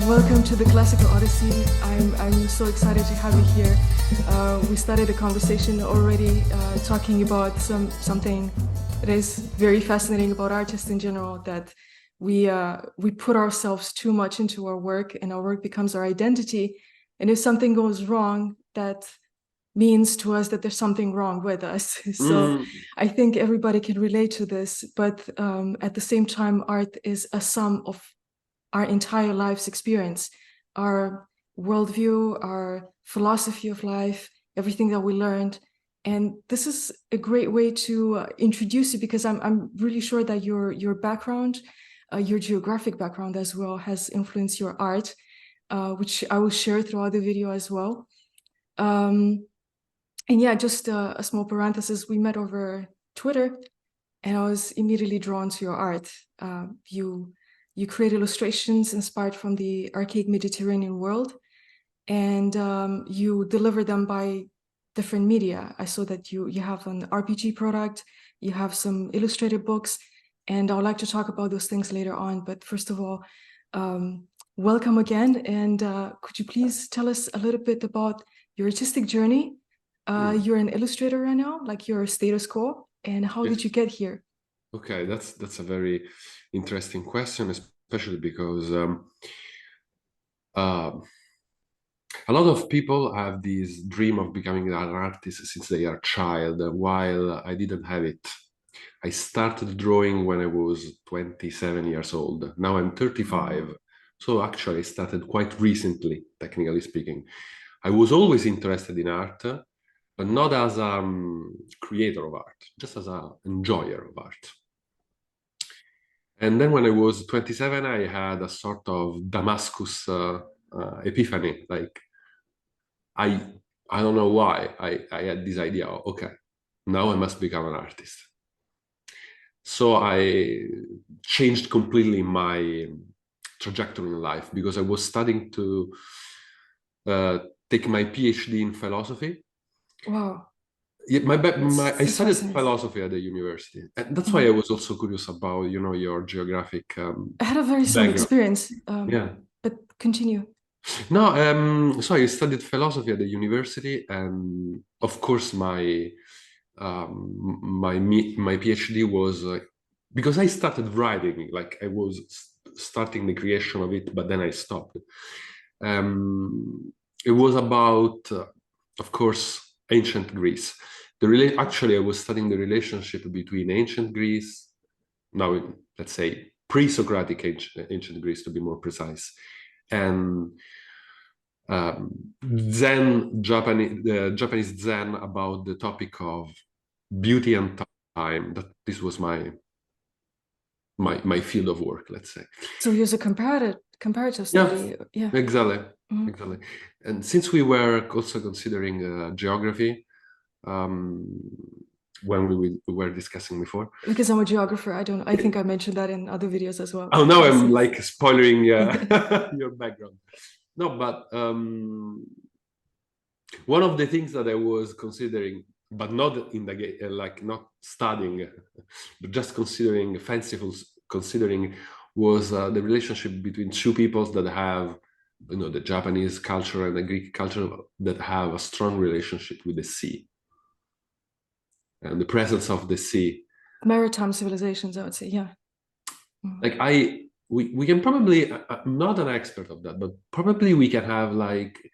Welcome to the Classical Odyssey. I'm so excited to have you here. We started a conversation already talking about something that is very fascinating about artists in general, that we put ourselves too much into our work, and our work becomes our identity. And if something goes wrong, that means to us that there's something wrong with us. So I think everybody can relate to this, but at the same time, art is a sum of our entire life's experience, our worldview, our philosophy of life, everything that we learned. And this is a great way to introduce you, because I'm really sure that your background, your geographic background as well, has influenced your art, which I will share throughout the video as well. And yeah, just a small parenthesis, we met over Twitter, and I was immediately drawn to your art. You create illustrations inspired from the archaic Mediterranean world, and you deliver them by different media. I saw that you have an RPG product, you have some illustrated books, and I would like to talk about those things later on. But first of all, welcome again, and could you please tell us a little bit about your artistic journey? You're an illustrator right now, like your status quo, and how did you get here? Okay, that's a very interesting question, especially because a lot of people have this dream of becoming an artist since they are a child, while I didn't have it. I started drawing when I was 27 years old. Now I'm 35. So actually I started quite recently, technically speaking. I was always interested in art, but not as a creator of art, just as an enjoyer of art. And then when I was 27, I had a sort of Damascus epiphany. Like, I don't know why, I had this idea, okay, now I must become an artist. So I changed completely my trajectory in life, because I was studying to take my PhD in philosophy. Wow. Yeah, I studied philosophy at the university, and that's why I was also curious about, your geographic I had a very similar experience. Yeah. But continue. No, so I studied philosophy at the university, and of course my PhD was because I started writing, like I was starting the creation of it, but then I stopped. It was about, of course, ancient Greece. Actually, I was studying the relationship between ancient Greece, now let's say pre-Socratic ancient Greece to be more precise, and Japanese Zen, about the topic of beauty and time. This was my field of work, let's say. So here's a comparative study. Yeah. Exactly. Exactly. And since we were also considering geography, when we were discussing before. Because I'm a geographer, I think I mentioned that in other videos as well. Oh, now I'm like spoiling your background. No, but one of the things that I was considering, but not in the like not studying, but just considering fanciful, considering was the relationship between two peoples that have, the Japanese culture and the Greek culture, that have a strong relationship with the sea and the presence of the sea. Maritime civilizations, I would say, yeah. Like we can probably, I'm not an expert of that, but probably we can have like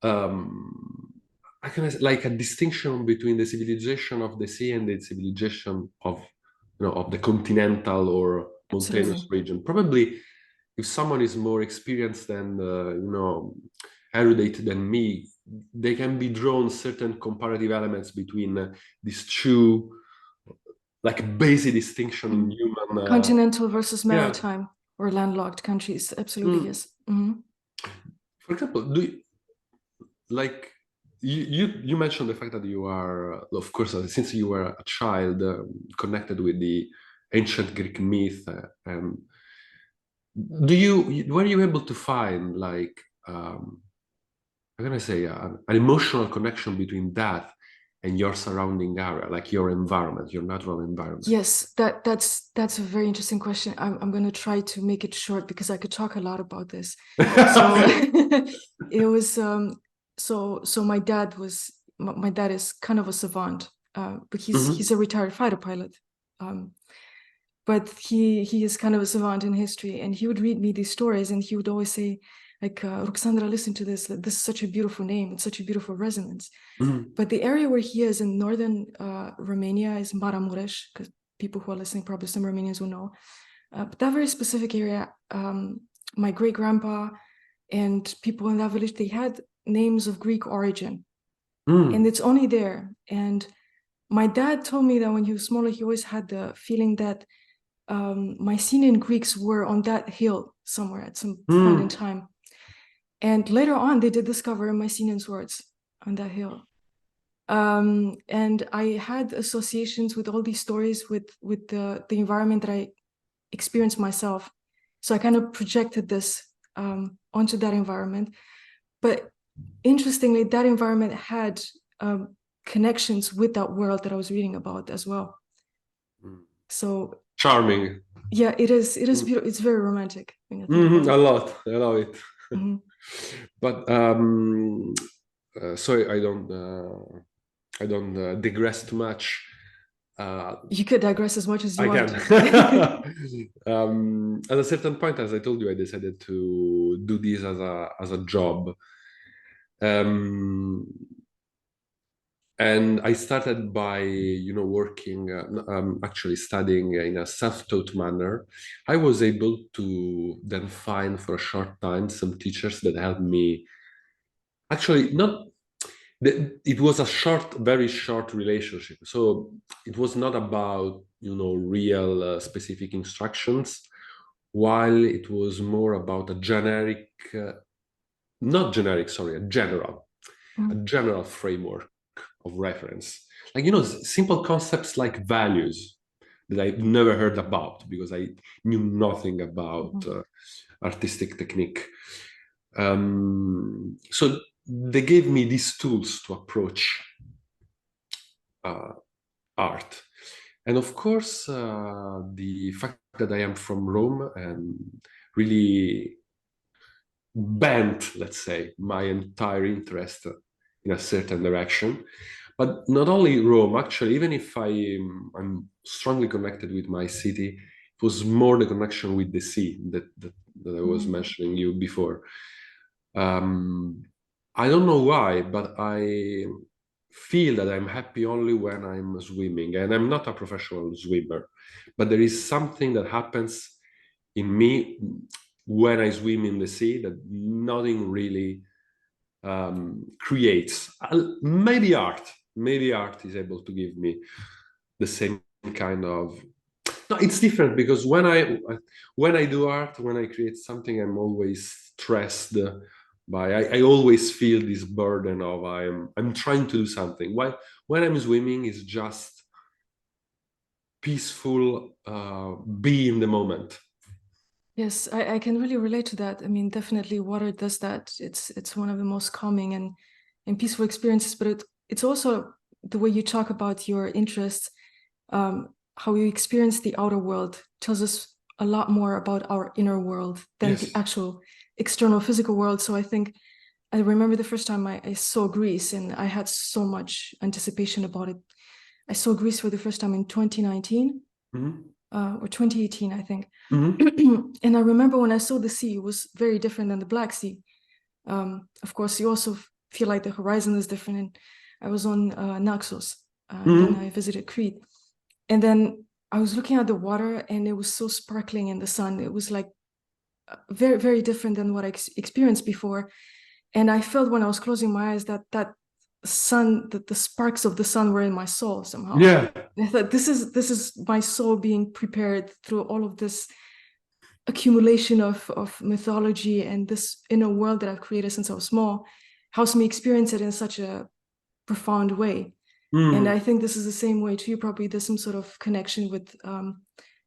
I can like a distinction between the civilization of the sea and the civilization of of the continental or mountainous region. Probably if someone is more experienced and erudite than me, they can be drawn certain comparative elements between these two, like basic distinction in human continental versus maritime or landlocked countries. Absolutely, yes. For example, like you mentioned the fact that you are, of course, since you were a child, connected with the ancient Greek myth, and were you able to find, like, how can I say, an emotional connection between that and your surrounding area, like your environment, your natural environment? Yes, that's a very interesting question. I'm going to try to make it short because I could talk a lot about this. So it was so my dad is kind of a savant, but he's a retired fighter pilot. But he is kind of a savant in history, and he would read me these stories, and he would always say, like, Ruxandra, listen to this. This is such a beautiful name. It's such a beautiful resonance. But the area where he is in northern Romania is Maramureș, because people who are listening, probably some Romanians will know. But that very specific area, my great-grandpa and people in that village, they had names of Greek origin. And it's only there. And my dad told me that when he was smaller, he always had the feeling that Mycenaean Greeks were on that hill somewhere at some point in time. And later on, they did discover Mycenaean swords on that hill. And I had associations with all these stories with the environment that I experienced myself. So I kind of projected this onto that environment. But interestingly, that environment had connections with that world that I was reading about as well. So charming. Yeah, it is beautiful. It's very romantic. I love it. But sorry, I don't digress too much. You could digress as much as you want. At a certain point, as I told you, I decided to do this as a job. And I started by, working, actually studying in a self-taught manner. I was able to then find for a short time some teachers that helped me. Actually, it was a very short relationship. So it was not about, real specific instructions, while it was more about a general framework of reference, like simple concepts like values that I've never heard about because I knew nothing about artistic technique. So they gave me these tools to approach art, and of course the fact that I am from Rome and really bent, let's say, my entire interest in a certain direction. But not only Rome, actually, even if I'm strongly connected with my city, it was more the connection with the sea that I was mentioning you before. I don't know why, but I feel that I'm happy only when I'm swimming, and I'm not a professional swimmer, but there is something that happens in me when I swim in the sea that nothing really creates. Maybe art is able to give me the same kind of. No, it's different because when I do art, when I create something, I'm always stressed by. I always feel this burden of I'm trying to do something. While when I'm swimming, it's just peaceful, be in the moment. Yes, I can really relate to that. I mean, definitely water does that. It's one of the most calming and peaceful experiences, but it's also the way you talk about your interests, how you experience the outer world tells us a lot more about our inner world than the actual external physical world. So I think I remember the first time I saw Greece, and I had so much anticipation about it. I saw Greece for the first time in 2019. Or 2018, I think. And I remember when I saw the sea, it was very different than the Black Sea. Of course, you also feel like the horizon is different. And I was on Naxos, and I visited Crete. And then I was looking at the water, and it was so sparkling in the sun. It was like very, very different than what I experienced before. And I felt when I was closing my eyes that sun, that the sparks of the sun were in my soul somehow. Yeah. And I thought this is my soul being prepared through all of this accumulation of mythology and this inner world that I've created since I was small, helps me experience it in such a profound way. And I think this is the same way too. Probably there's some sort of connection with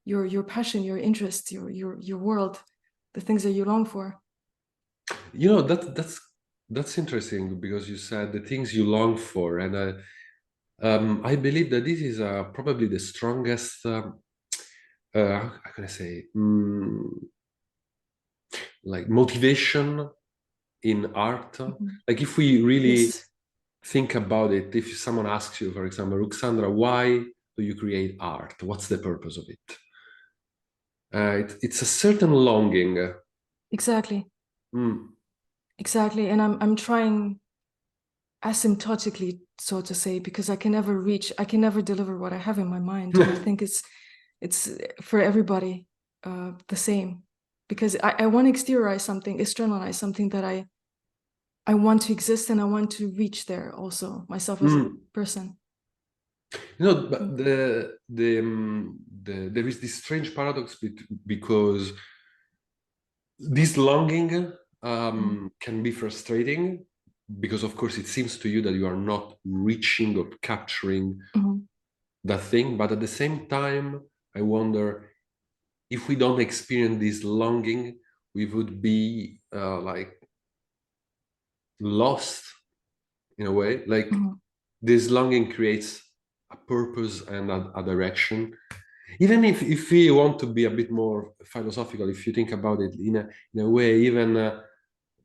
your passion, your interests, your world, the things that you long for. That's interesting because you said the things you long for, and I believe that this is probably the strongest, how can I say, like motivation in art. Mhm. Like if we really Yes, think about it, if someone asks you, for example, Ruxandra, why do you create art? What's the purpose of it? It's a certain longing. exactly, Mm. exactly. And I'm trying asymptotically, so to say, because I can never deliver what I have in my mind. And I think it's for everybody the same. Because I want to exteriorize something, externalize something that I want to exist and I want to reach there also, myself as a Mm. person. But there is this strange paradox because this longing Mhm. can be frustrating because, of course, it seems to you that you are not reaching or capturing Mhm. that thing. But at the same time, I wonder if we don't experience this longing, we would be like lost in a way. Like Mhm. this longing creates a purpose and a direction. Even if we want to be a bit more philosophical, if you think about it in a way, even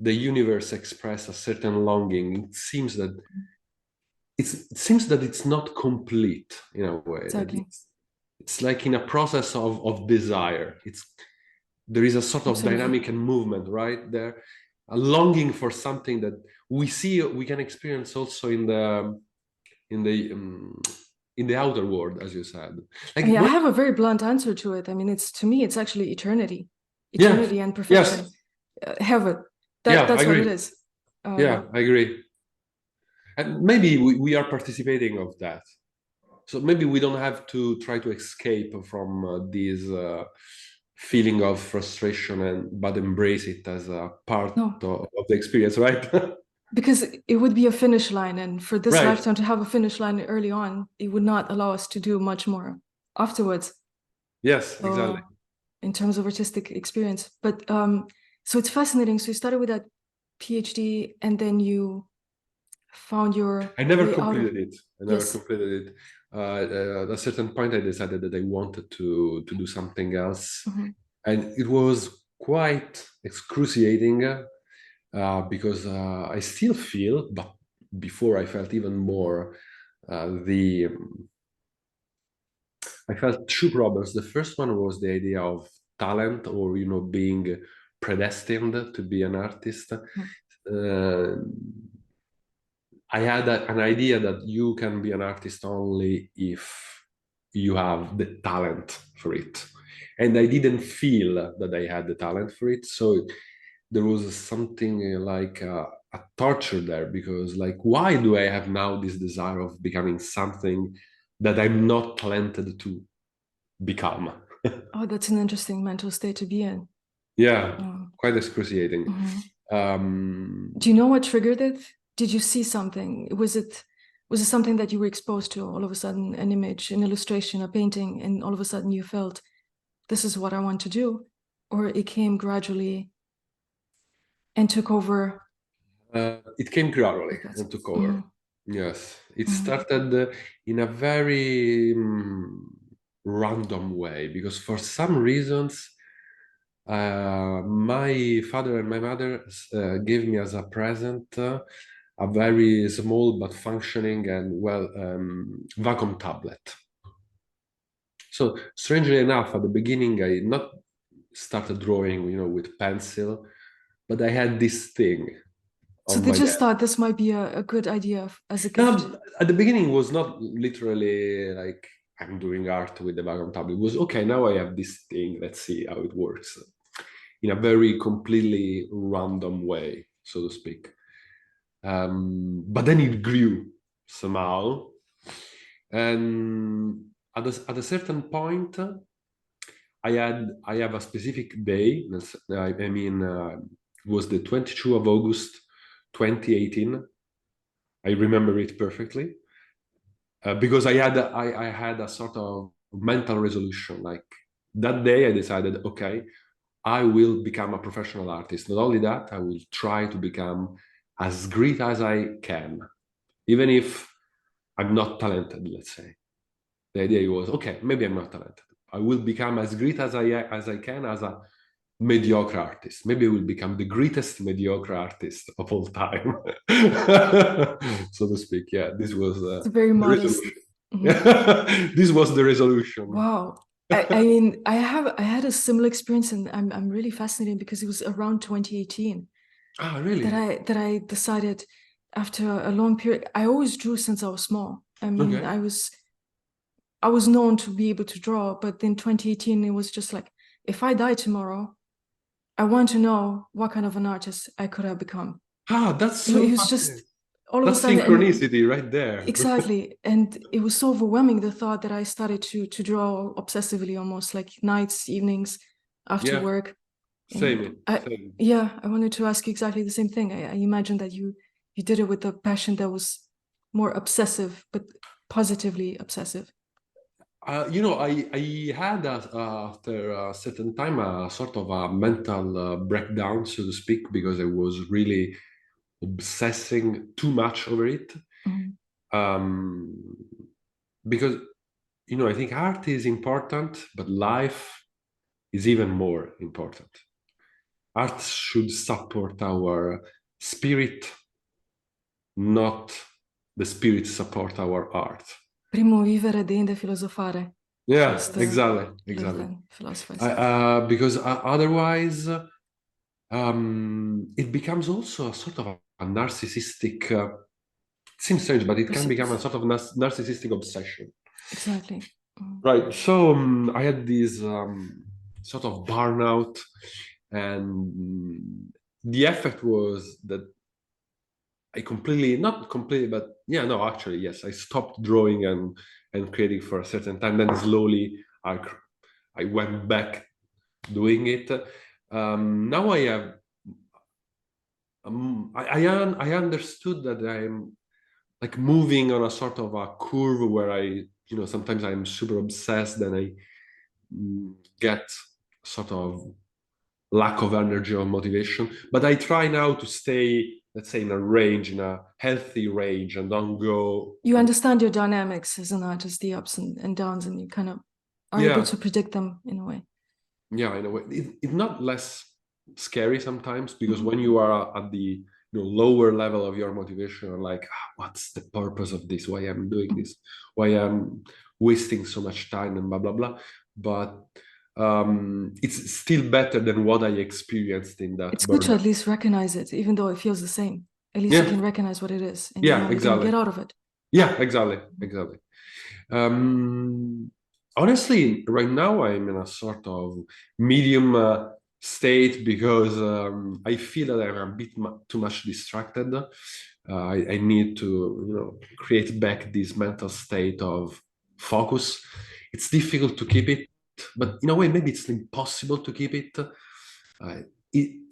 the universe expresses a certain longing. It seems that it's not complete in a way. That Exactly. it's like in a process of desire. There is a sort of Absolutely. dynamic and movement right there, a longing for something that we can experience also in the um, in the outer world, as you said. Like Yeah, I when, have a very blunt answer to it. I mean, it's to me, it's actually eternity, yeah, eternity and yes, perfection, heaven. yeah, I That's what it agree. is. Yeah, Um, I agree. And maybe we are participating of that. So maybe we don't have to try to escape from this feeling of frustration, but embrace it as a part no, of the experience, right? because it would be a finish line, and for this Right. lifetime to have a finish line early on, it would not allow us to do much more afterwards. Yes, exactly. So, in terms of artistic experience, but so it's fascinating. So you started with that PhD, and then you found your I never way out of completed it. I never yes. completed it. At a certain point, I decided that I wanted to do something else, Mhm. and it was quite excruciating because I still feel, but before I felt even more, the I felt two problems. The first one was the idea of talent, or being predestined to be an artist. Mhm. I had an idea that you can be an artist only if you have the talent for it. And I didn't feel that I had the talent for it. So there was something like a torture there because, like, why do I have now this desire of becoming something that I'm not talented to become? Oh, that's an interesting mental state to be in. Yeah, Um, quite excruciating. mhm. Um, Do you know what triggered it? Did you see something? Was it something that you were exposed to all of a sudden, an image, an illustration, a painting, and all of a sudden you felt this is what I want to do? Or it came gradually and took over It came gradually like that? and took over. Mhm. Yes, it Mhm. started in a very random way because for some reasons, my father and my mother gave me as a present a very small but functioning and well vacuum tablet. So strangely enough, at the beginning, I not started drawing, with pencil, but I had this thing So on they my just desk. thought this might be a good idea as a gift. Now, at the beginning, it was not literally like I'm doing art with the vacuum tablet. It was okay. Now I have this thing. Let's see how it works in a very completely random way, so to speak. But then it grew somehow, and at a certain point, I have a specific day. I mean, it was the 22 of August, 2018. I remember it perfectly because I had a sort of mental resolution. Like that day, I decided, okay, I will become a professional artist. Not only that, I will try to become as great as I can, even if I'm not talented, let's say. The idea was, okay, maybe I'm not talented. I will become as great as I can as a mediocre artist. Maybe I will become the greatest mediocre artist of all time, so to speak. Yeah, this was It's very the modest. resolution. Mhm. This was the resolution. Wow. I mean, I had a similar experience, and I'm really fascinated because it was around 2018 Ah, really? that I decided, after a long period. I always drew since I was small. I mean, Okay. I was known to be able to draw, but in 2018 it was just like, if I die tomorrow, I want to know what kind of an artist I could have become. Ah, that's It so was just fascinating. all of a That's sudden, and synchronicity right there. exactly, and it was so overwhelming, the thought, that I started to draw obsessively, almost like nights, evenings, after Yeah, work. And same, same. I wanted to ask you exactly the same thing. I imagine that you did it with a passion that was more obsessive, but positively obsessive. I had after a certain time a sort of a mental breakdown, so to speak, because I was really obsessing too much over it. Mhm. Um, because I think art is important, but life is even more important. Art should support our spirit, not the spirit support our art. Primo vivere, deinde filosofare. Yeah, Just exactly, live, exactly. then philosophize. Because otherwise, it becomes also a sort of a narcissistic. It seems strange, but it can become a Pursuits. sort of narcissistic obsession. Exactly. Mhm. Right. So I had this sort of burnout, and the effect was that I completely, not completely, but yeah, no, actually, yes, I stopped drawing and creating for a certain time. Then slowly, I went back doing it. Now I have, I understood that I'm like moving on a sort of a curve where sometimes I'm super obsessed, and I get sort of lack of energy or motivation. But I try now to stay, let's say, in a range, in a healthy range, and don't go. You understand your dynamics as an artist, the ups and downs, and you kind of are able Yeah, to predict them in a way. yeah, in a way. It's not less scary sometimes, because Mhm. when you are at the lower level of your motivation, you're like, what's the purpose of this? Why I'm doing Mhm. this? Why I'm wasting so much time and blah blah blah. But it's still better than what I experienced in that It's good to burnout. at least recognize it, even though it feels the same. At least you Yeah, can recognize what it is, and you know yeah, what you're going to exactly. get out of it. Yeah, exactly, exactly. Um, Honestly, right now I'm in a sort of medium state, because I feel that I'm a bit too much distracted. I need to, create back this mental state of focus. It's difficult to keep it, but in a way, maybe it's impossible to keep it.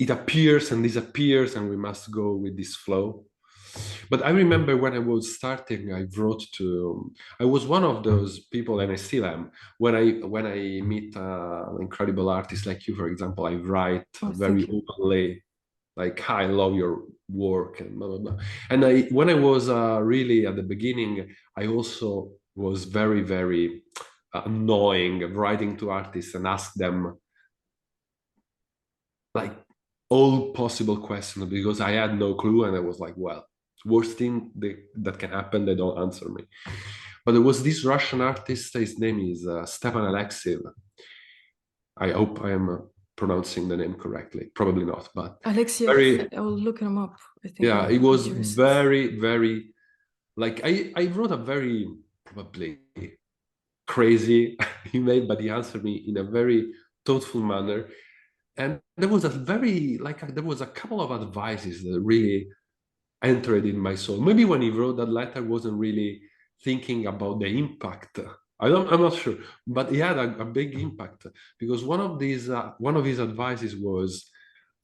It appears and disappears, and we must go with this flow. But I remember when I was starting, I was one of those people, and I still am. When I meet an incredible artist like you, for example, I write Oh, very thank you. openly, like, "Hi, I love your work," and blah blah blah. And when I was really at the beginning, I also was very, very annoying, writing to artists and ask them like all possible questions, because I had no clue, and I was like, well, worst thing that can happen, they don't answer me. But there was this Russian artist, his name is Stepan Alexiev. I hope I am pronouncing the name correctly. Probably not, but Alexiev, very, I will look him up. I think yeah, it I'll be was curious. very, very, like, I wrote a very probably crazy email, but he answered me in a very thoughtful manner. And there was there was a couple of advices that really entered in my soul. Maybe when he wrote that letter, wasn't really thinking about the impact. I'm not sure, but he had a big impact, because one of his advices was,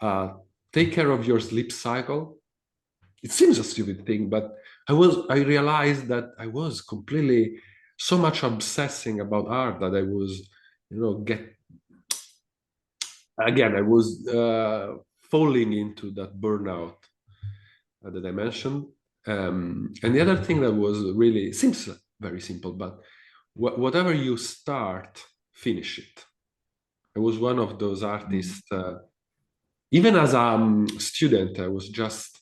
uh, take care of your sleep cycle. It seems a stupid thing, but I realized that I was completely so much obsessing about art that I was, get again, I was falling into that burnout that I mentioned. And the other thing that was really, seems very simple, but whatever you start, finish it. I was one of those artists, even as a student, I was just,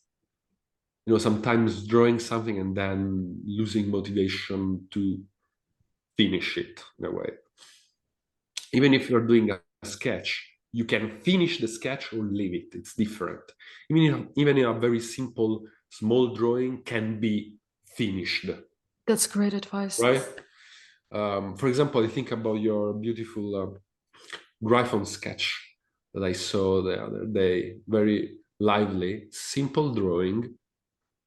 sometimes drawing something and then losing motivation to finish it in a way. Even if you're doing a sketch, you can finish the sketch or leave it. It's different. Even in a very simple, small drawing can be finished. That's great advice. Right? For example, I think about your beautiful Gryphon sketch that I saw the other day. Very lively, simple drawing,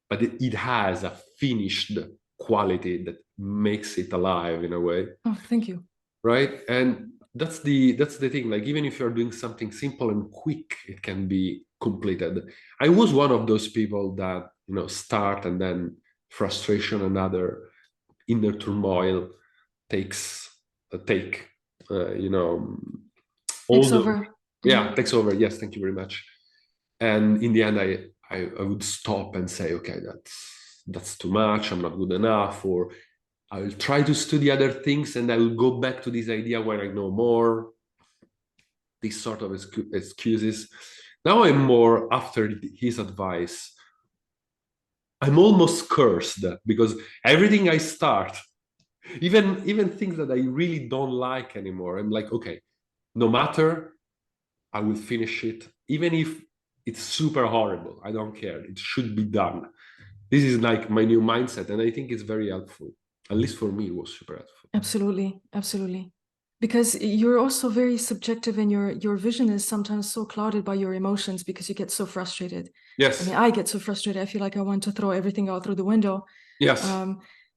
but it has a finished quality that makes it alive in a way. Oh, thank you. Right? And that's the thing. Like, even if you're doing something simple and quick, it can be completed. I was one of those people that start and then frustration and other inner turmoil takes Takes over. takes over. Yes, thank you very much. And in the end, I would stop and say, okay, that's too much. I'm not good enough, or I will try to study other things, and I will go back to this idea when I know more. These sort of excuses. Now I'm more after his advice. I'm almost cursed because everything I start, even things that I really don't like anymore, I'm like, okay, no matter, I will finish it, even if it's super horrible. I don't care. It should be done. This is like my new mindset, and I think it's very helpful. At least for me, it was super helpful. Absolutely, absolutely. Because you're also very subjective, and your vision is sometimes so clouded by your emotions because you get so frustrated. Yes. I mean, I get so frustrated. I feel like I want to throw everything out through the window. Yes.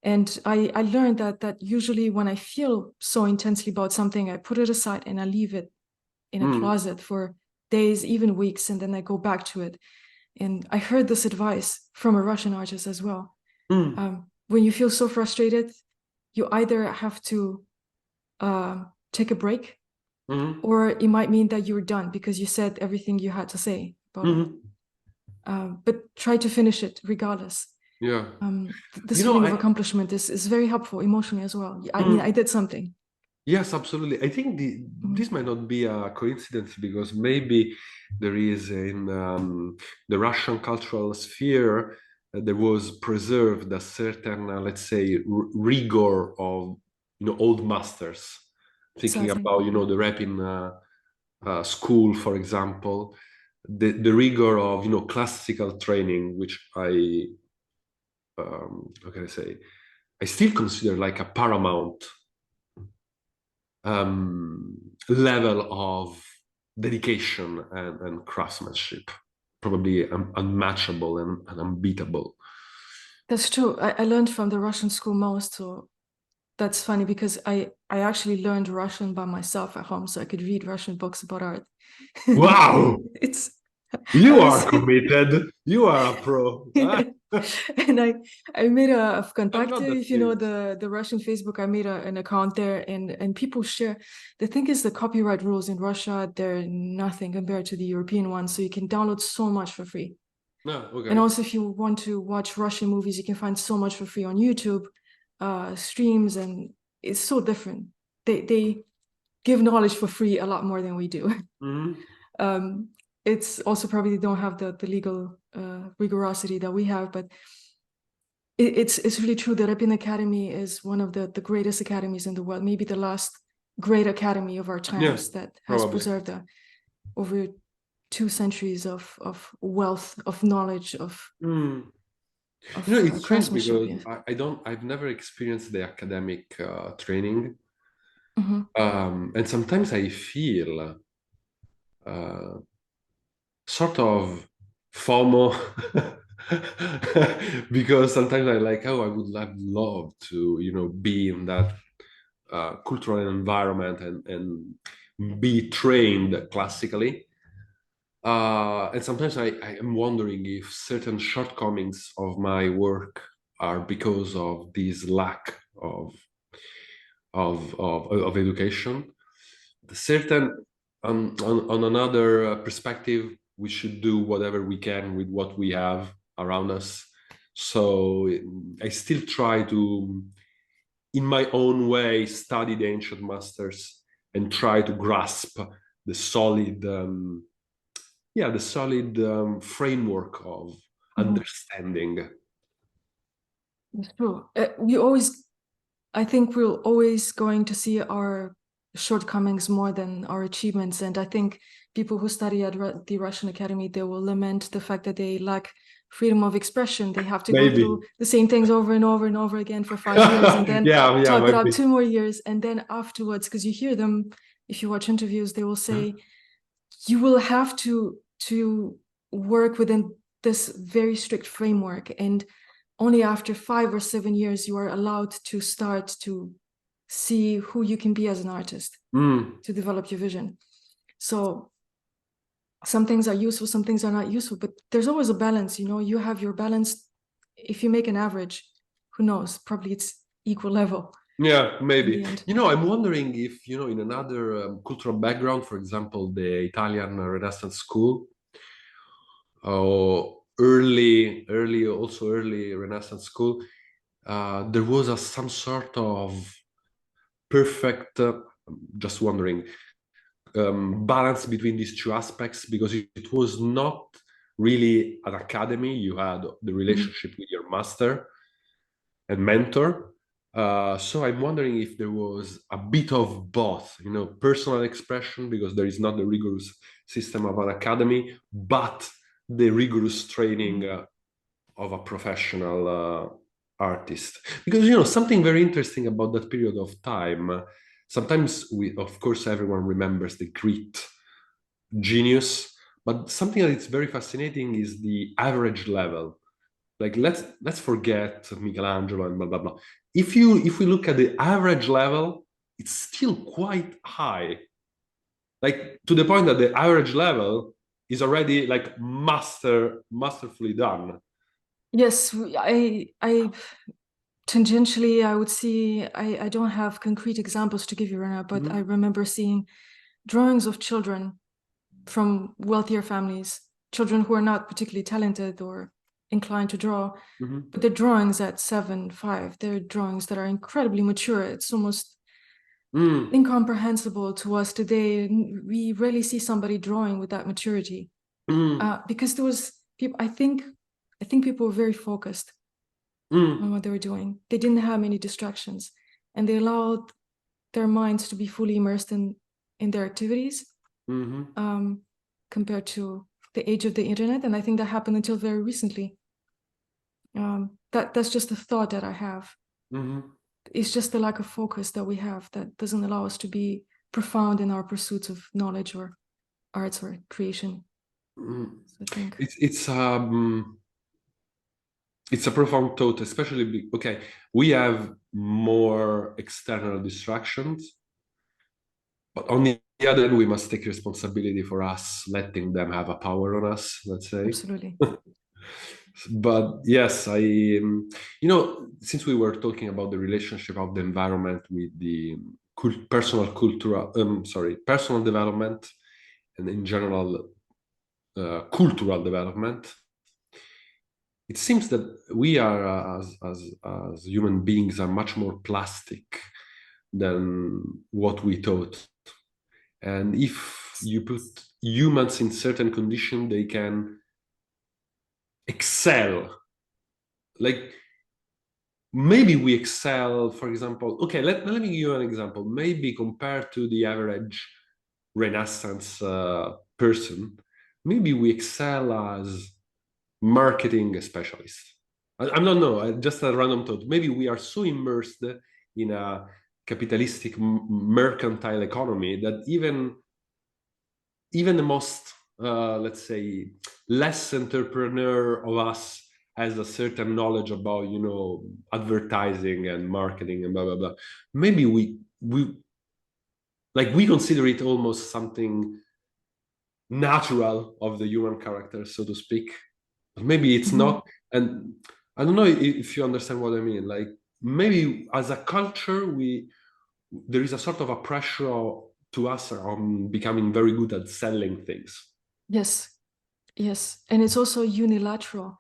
And I learned that usually when I feel so intensely about something, I put it aside and I leave it in a closet for days, even weeks, and then I go back to it. And I heard this advice from a Russian artist as well. When you feel so frustrated, you either have to take a break, or it might mean that you're done because you said everything you had to say about it. But try to finish it regardless. Yeah. This feeling of accomplishment is very helpful emotionally as well. I mean, I did something. Yes, absolutely. I think this might not be a coincidence, because maybe there is in the Russian cultural sphere, there was preserved a certain, let's say, rigor of old masters. Thinking about the rap in school, for example, the rigor of classical training, which how can I say, I still consider like a paramount level of dedication and craftsmanship, probably unmatchable and unbeatable. That's true. I learned from the Russian school most, so that's funny because I actually learned Russian by myself at home, so I could read Russian books about art. Wow! You are committed. You are a pro. And I made a Vkontakte, if you know the Russian Facebook. I made an account there, and people share. The thing is, the copyright rules in Russia, they're nothing compared to the European ones, so you can download so much for free. Okay. And also, if you want to watch Russian movies, you can find so much for free on YouTube, streams, and it's so different. They give knowledge for free a lot more than we do. It's also probably they don't have the legal rigorosity that we have, but it's really true. The Repin Academy is one of the greatest academies in the world, maybe the last great academy of our times that has preserved over 2 centuries of wealth, of knowledge, of it's strange craftsmanship. because I've never experienced the academic training, and sometimes I feel sort of FOMO because sometimes I like, I would have loved to be in that cultural environment and be trained classically. And sometimes I am wondering if certain shortcomings of my work are because of this lack of education. Certain on another perspective, we should do whatever we can with what we have around us. So I still try to, in my own way, study the ancient masters and try to grasp the solid, framework of understanding. It's true. I think we're always going to see our shortcomings more than our achievements. And I think people who study at the Russian Academy, they will lament the fact that they lack freedom of expression. They have to go through the same things over and over and over again for 5 years and then talk it out 2 more years. And then afterwards, because you hear them, if you watch interviews, they will say, you will have to work within this very strict framework. And only after 5 or 7 years, you are allowed to start to see who you can be as an artist, to develop your vision. So some things are useful, some things are not useful, but there's always a balance, you know, you have your balance. If you make an average, who knows, probably it's equal level. Yeah, maybe. You know, I'm wondering if, you know, in another cultural background, for example, the Italian Renaissance school, or early Renaissance school, there was some sort of perfect, just wondering, balance between these two aspects, because it was not really an academy. You had the relationship with your master and mentor. So I'm wondering if there was a bit of both, you know, personal expression, because there is not the rigorous system of an academy, but the rigorous training of a professional artist. Because, you know, something very interesting about that period of time, sometimes of course, everyone remembers the great genius, but something that is very fascinating is the average level. Like, let's forget Michelangelo and blah blah blah. If we look at the average level, it's still quite high. Like, to the point that the average level is already like masterfully done. Yes, I tangentially, I would see, I don't have concrete examples to give you right now, but I remember seeing drawings of children from wealthier families, children who are not particularly talented or inclined to draw, but they're drawings at 7, 5. They're drawings that are incredibly mature. It's almost incomprehensible to us today. We rarely see somebody drawing with that maturity, because there was people. I think people were very focused on what they were doing. They didn't have many distractions, and they allowed their minds to be fully immersed in their activities. Compared to the age of the internet. And I think that happened until very recently. That's just a thought that I have. It's just the lack of focus that we have that doesn't allow us to be profound in our pursuits of knowledge or arts or creation. So I think it's a profound thought, especially, okay, we have more external distractions, but on the other hand, we must take responsibility for us letting them have a power on us, let's say. Absolutely. But yes, you know, since we were talking about the relationship of the environment with the personal development, and in general, cultural development, it seems that we are, as human beings, are much more plastic than what we thought. And if you put humans in certain conditions, they can excel. Like, maybe we excel, for example, okay, let me give you an example. Maybe compared to the average Renaissance person, maybe we excel as marketing specialists. I don't know, just a random thought. Maybe we are so immersed in a capitalistic mercantile economy that even the most, let's say, less entrepreneur of us has a certain knowledge about, you know, advertising and marketing and blah blah blah. Maybe we consider it almost something natural of the human character, so to speak. But maybe it's not. And I don't know if you understand what I mean. Like, maybe as a culture, there is a sort of a pressure to us on becoming very good at selling things. Yes, and it's also unilateral.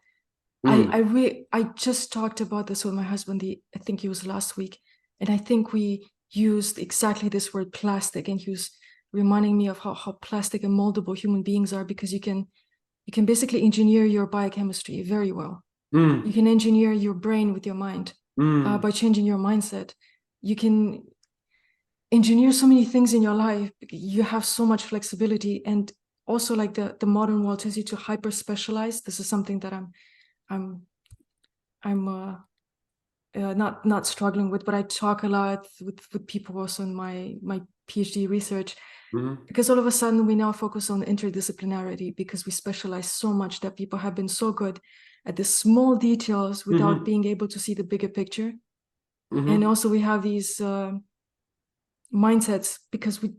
I just talked about this with my husband. I think it was last week, and I think we used exactly this word plastic, and he was reminding me of how plastic and moldable human beings are, because you can basically engineer your biochemistry very well. You can engineer your brain with your mind by changing your mindset. You can engineer so many things in your life. You have so much flexibility, and also like the modern world tells you to hyper specialize. This is something that I'm not struggling with, but I talk a lot with people also in my PhD research, because all of a sudden we now focus on interdisciplinarity, because we specialize so much that people have been so good at the small details without being able to see the bigger picture. And also we have these mindsets, because we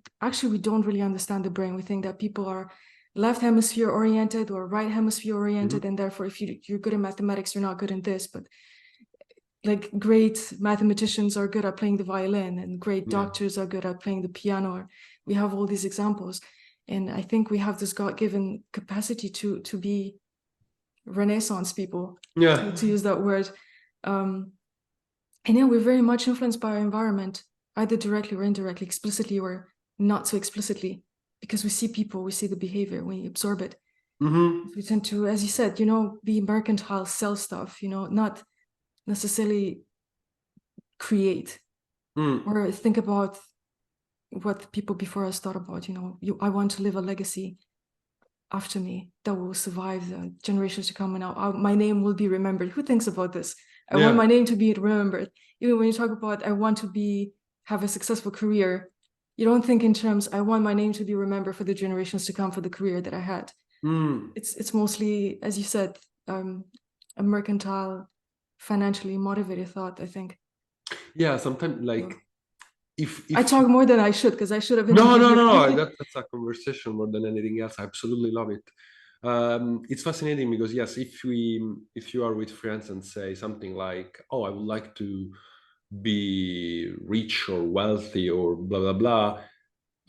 don't really understand the brain. We think that people are left hemisphere oriented or right hemisphere oriented, and therefore if you're good in mathematics, you're not good in this. But like great mathematicians are good at playing the violin, and great doctors are good at playing the piano. We have all these examples, and I think we have this God-given capacity to be Renaissance people, to use that word. And yeah, we're very much influenced by our environment, either directly or indirectly, explicitly or not so explicitly, because we see people, we see the behavior, we absorb it. We tend to, as you said, be mercantile, sell stuff, not necessarily create or think about what people before us thought about. I want to leave a legacy after me that will survive the generations to come, and my name will be remembered. Who thinks about this? I want my name to be remembered. Even when you talk about I want to have a successful career, you don't think in terms, I want my name to be remembered for the generations to come for the career that I had. It's mostly, as you said, a mercantile, financially motivated thought, I think. Yeah, sometimes like if I talk more than I should, because I should have been. No, that's a conversation more than anything else. I absolutely love it. It's fascinating because yes, if you are with friends and say something like, "Oh, I would like to be rich or wealthy or blah blah blah,"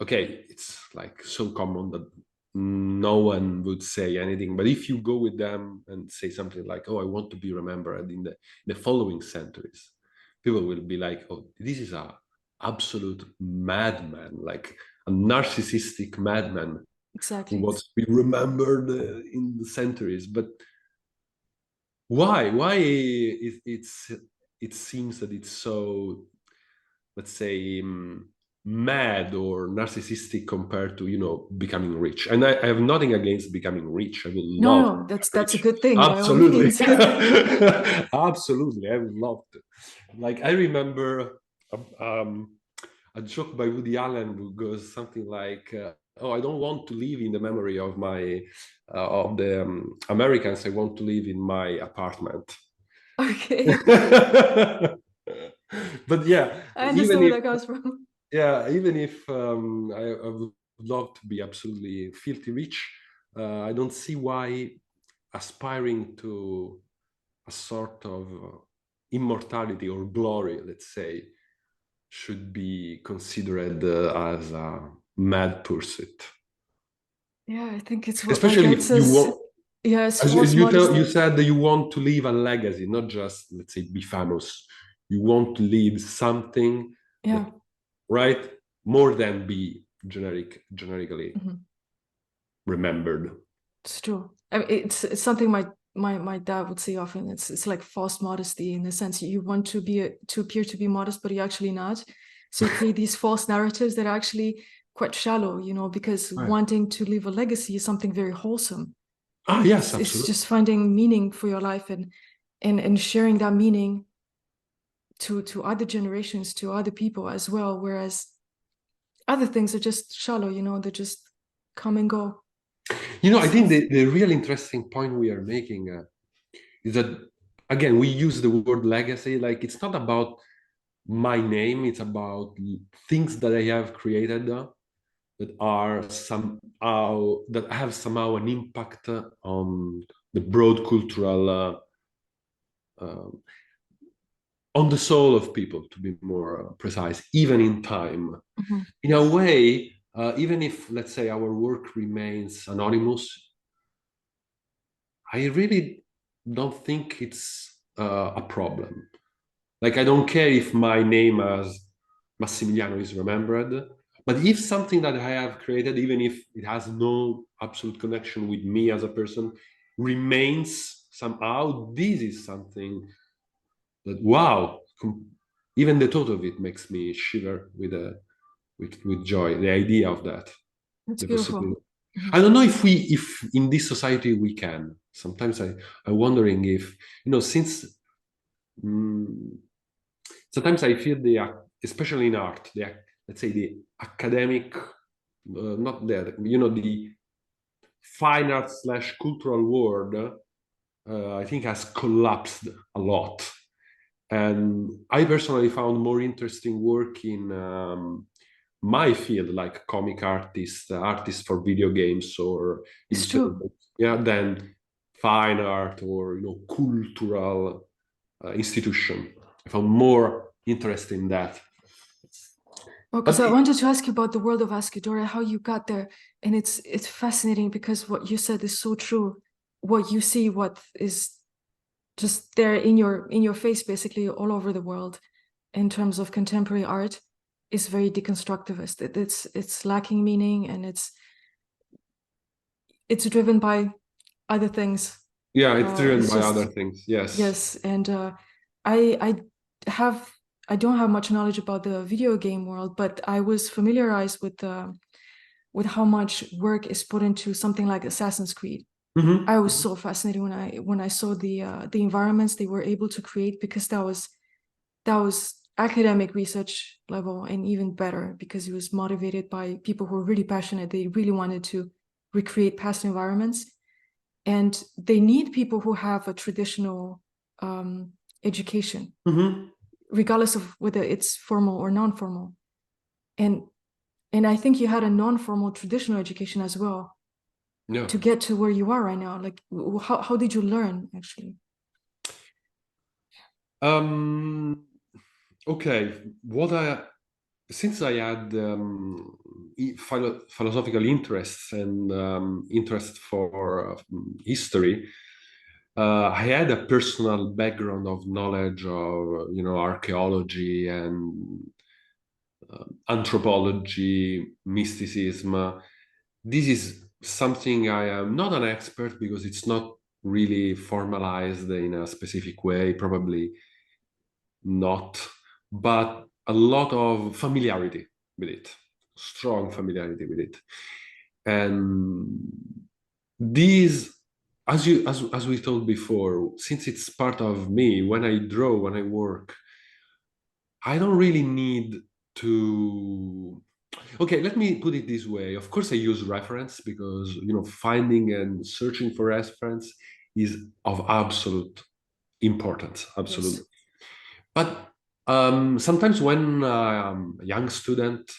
okay, it's like so common that no one would say anything. But if you go with them and say something like, "Oh, I want to be remembered in the following centuries," people will be like, "Oh, this is a absolute madman, like a narcissistic madman Exactly. who wants to be remembered in the centuries." But why it seems that it's so, let's say, mad or narcissistic compared to becoming rich? And I have nothing against becoming rich. I would love No, that's a good thing, absolutely. by all means. Absolutely, I would love to. Like, I remember a joke by Woody Allen who goes something like, "Oh, I don't want to live in the memory of the Americans. I want to live in my apartment." Okay. But yeah, I understand where that comes from. yeah, even if I would love to be absolutely filthy rich, I don't see why aspiring to a sort of immortality or glory, let's say, should be considered as a mad pursuit. Yeah, I think it's what Especially gets if you us. want, Yeah, it's as false modesty. you said that you want to leave a legacy, not just, let's say, be famous. You want to leave something Yeah. that, right, more than be generically remembered. It's true. I mean, it's something my dad would say often. It's like false modesty, in the sense you want to appear to be modest, but you're actually not. So you create these false narratives that are actually quite shallow, because wanting to leave a legacy is something very wholesome. Yes, It's absolutely. just finding meaning for your life, and sharing that meaning to other generations, to other people as well. Whereas other things are just shallow, they just come and go. I think the real interesting point we are making is that, again, we use the word legacy. Like, it's not about my name, it's about things that I have created that have somehow an impact on the broad cultural on the soul of people, to be more precise, even in time. In a way, even if, let's say, our work remains anonymous, I really don't think it's a problem. Like, I don't care if my name as Massimiliano is remembered, but if something that I have created, even if it has no absolute connection with me as a person, remains somehow, this is something that, wow, even the thought of it makes me shiver with joy. The idea of that, It's the beautiful. possibility. Mhm. I don't know if in this society we can. Sometimes I'm wondering if, since mm, sometimes I feel especially in art, let's say the academic, not that, the fine art slash cultural world, I think has collapsed a lot. And I personally found more interesting work in my field, like comic artists, artists for video games or It's true. illustrators, yeah, than fine art or cultural institution. I found more interest in that. Well, because But I wanted to ask you about the world of Ascadora, how you got there, and it's fascinating because what you said is so true. What you see, what is just there in your face, basically all over the world, in terms of contemporary art, is very deconstructivist. It's lacking meaning, and it's driven by other things. yeah, it's driven It's by other just things. Yes. yes, and I have I don't have much knowledge about the video game world, but I was familiarized with how much work is put into something like Assassin's Creed. I was Hmm. so fascinated when I saw the environments they were able to create, because that was academic research level, and even better because it was motivated by people who were really passionate. They really wanted to recreate past environments, and they need people who have a traditional education, Hmm. regardless of whether it's formal or non-formal. And and I think you had a non-formal traditional education as well Yeah. to get to where you are right now. Like, how did you learn actually? Um, okay. Since I had philosophical interests and interest for history, I had a personal background of knowledge of, archaeology and anthropology, mysticism. This is something I am not an expert because it's not really formalized in a specific way, probably not, but a lot of familiarity with it, strong familiarity with it. And these, as we told before, since it's part of me, when I draw, when I work, I don't really need to. Okay, let me put it this way. Of course, I use reference because finding and searching for reference is of absolute importance, Yes. absolutely. But sometimes when a young student,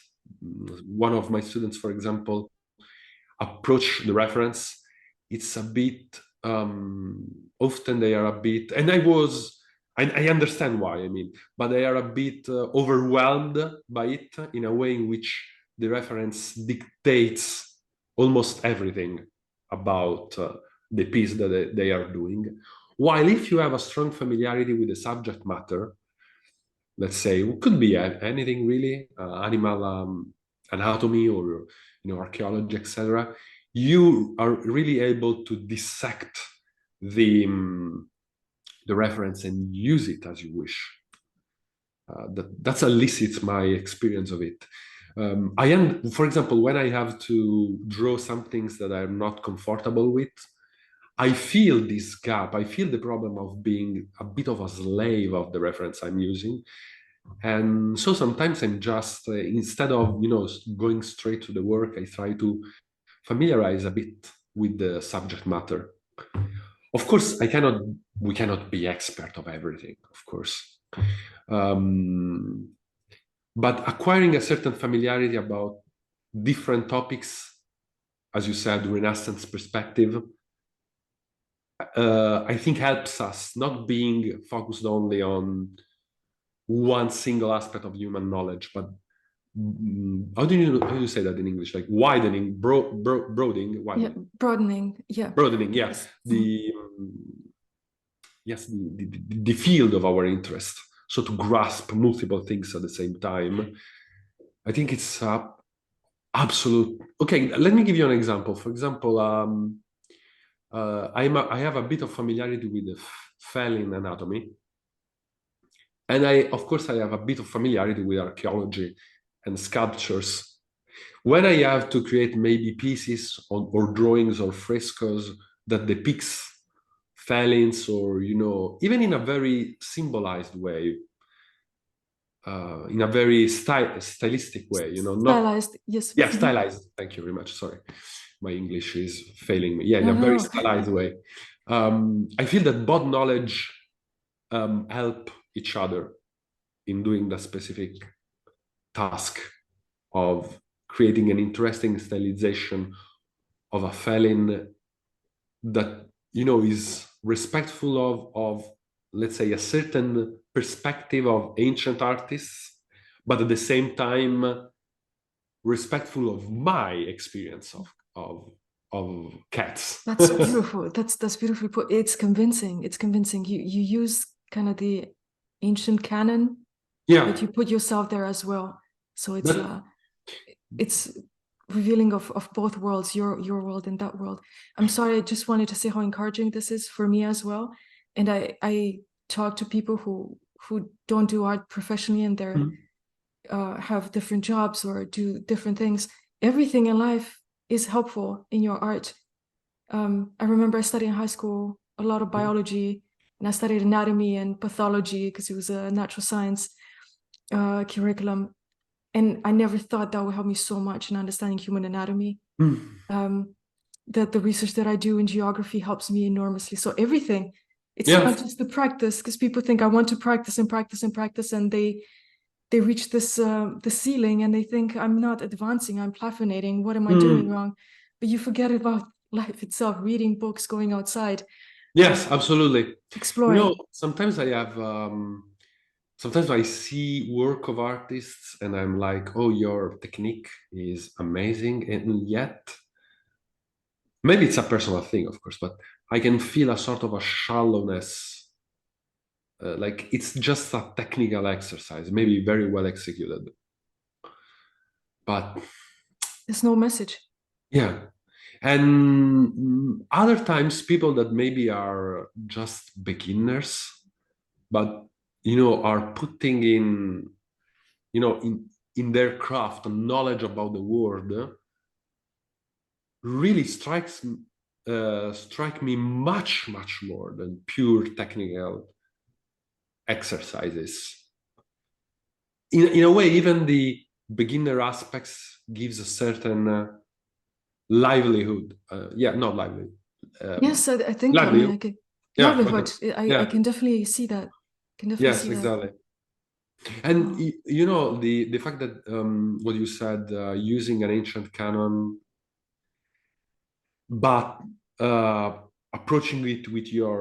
one of my students, for example, approach the reference, it's a bit often they are a bit, and I understand why, I mean, but they are a bit overwhelmed by it in a way in which the reference dictates almost everything about the piece that they are doing. While if you have a strong familiarity with the subject matter, let's say it could be anything really, animal anatomy or archaeology, etc., you are really able to dissect the reference and use it as you wish. That's at least it's my experience of it. I am, for example, when I have to draw some things that I'm not comfortable with, I feel this gap. I feel the problem of being a bit of a slave of the reference I'm using. And so sometimes I'm just, instead of, going straight to the work, I try to familiarize a bit with the subject matter. Of course, we cannot be expert of everything, of course. Um, but acquiring a certain familiarity about different topics, as you said, Renaissance perspective, I think helps us not being focused only on one single aspect of human knowledge, but how do you say that in English? Like widening, broadening, Yeah, widening, broadening. Yeah. broadening. Yeah, Yes. Mhm. the yes, the field of our interest. So to grasp multiple things at the same time, I think it's absolute. Okay, let me give you an example. For example, I have a bit of familiarity with the feline anatomy, and of course, I have a bit of familiarity with archaeology and sculptures. When I have to create maybe pieces or drawings or frescoes that depicts felines, or even in a very symbolized way, in a very stylistic way, not Stylized, yes. yeah, stylized. Thank you very much. Sorry, my English is failing me. Yeah, in No, a very no. stylized way. I feel that both knowledge help each other in doing the specific task of creating an interesting stylization of a feline that is respectful of let's say a certain perspective of ancient artists, but at the same time respectful of my experience of cats. That's beautiful. That's beautifully put. It's convincing. It's convincing. You use kind of the ancient canon, Yeah, but you put yourself there as well. So that, it's revealing of both worlds, your world and that world. I'm sorry, I just wanted to say how encouraging this is for me as well. And I talk to people who don't do art professionally, and they're have different jobs or do different things. Everything in life is helpful in your art. I remember I studied in high school a lot of biology, and I studied anatomy and pathology because it was a natural science curriculum. And I never thought that would help me so much in understanding human anatomy. That the research that I do in geography helps me enormously. So everything, it's yeah. not just the practice, because people think I want to practice and practice and practice, and they reach this the ceiling and they think I'm not advancing, I'm plafonating. What am I doing wrong? But you forget about life itself, reading books, going outside. Yes, absolutely. Exploring. Sometimes sometimes I see work of artists and I'm like, oh, your technique is amazing. And yet, maybe it's a personal thing, of course, but I can feel a sort of a shallowness. Like it's just a technical exercise, maybe very well executed. But There's no message. yeah. And other times, people that maybe are just beginners, but are putting in in their craft knowledge about the world, really strike me much more than pure technical exercises. In a way, even the beginner aspects gives a certain livelihood. Yeah, not livelihood. Yes, I think I mean Livelihood. I could Yeah. Okay. livelihood. I Yeah. can definitely see that. Can definitely Yes. see that. Exactly. And Oh. the fact that what you said, using an ancient canon, but approaching it with your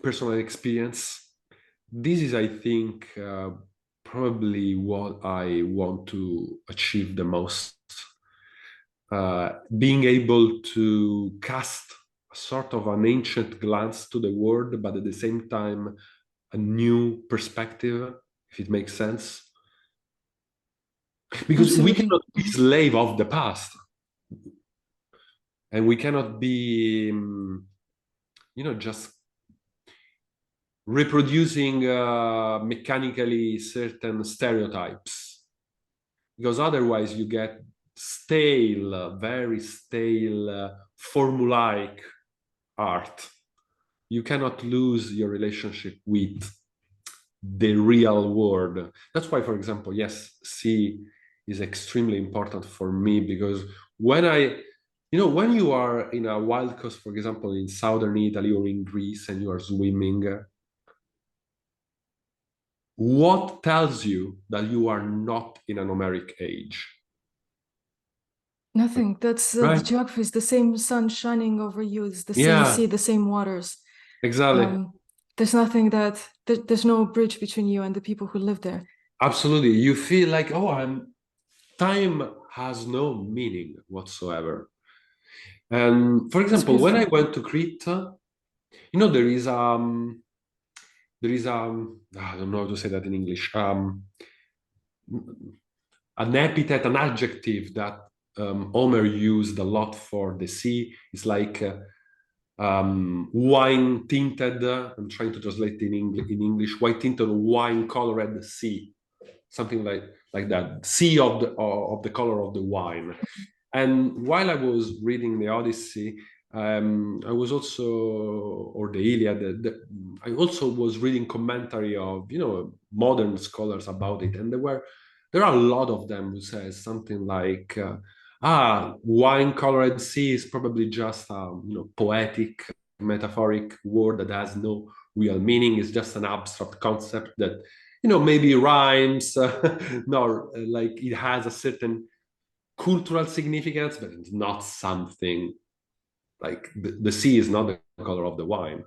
personal experience, this is, I think, probably what I want to achieve the most. Being able to cast a sort of an ancient glance to the world, but at the same time, a new perspective, if it makes sense. Because we Absolutely. cannot be slave of the past, and we cannot be, just reproducing mechanically certain stereotypes, because otherwise you get stale, very stale, formulaic art. You cannot lose your relationship with the real world. That's why, for example, yes, sea is extremely important for me, because when you are in a wild coast, for example, in southern Italy or in Greece, and you are swimming, what tells you that you are not in an Homeric age? Nothing. That's the Right? geography is the same sun shining over you. It's the same Yeah, sea, the same waters. exactly. There's nothing there's no bridge between you and the people who live there. Absolutely. You feel like, oh, time has no meaning whatsoever. And for It's example, when I beautiful. went to Crete, You know, I don't know how to say that in English. An epithet, an adjective that Homer used a lot for the sea is like wine tinted. I'm trying to translate in English. White tinted, wine colored sea, something like that. Sea of the color of the wine. And while I was reading the Odyssey, I was also, or the Iliad, I also was reading commentary of, modern scholars about it. And there are a lot of them who says something like, wine-colored sea is probably just a, poetic, metaphoric word that has no real meaning. It's just an abstract concept that, maybe rhymes, no, like it has a certain cultural significance, but it's not something like the sea is not the color of the wine.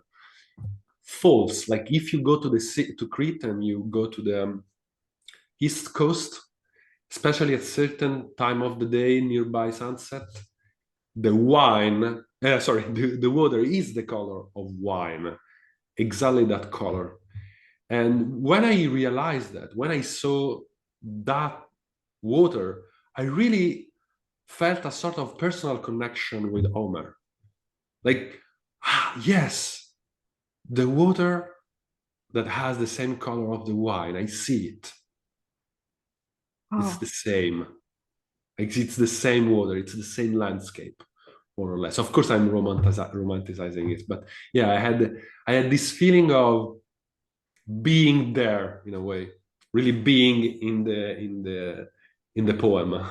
False. Like if you go to the sea, to Crete, and you go to the east coast, especially at certain time of the day nearby sunset, the wine, the water is the color of wine, exactly that color. And when I realized that, when I saw that water, I really felt a sort of personal connection with Homer. Like, yes, the water that has the same color of the wine, I see it. It's the same. Like, it's the same water, it's the same landscape, more or less. Of course, I'm romanticizing it, but yeah, I had this feeling of being there in a way, really being in the poem.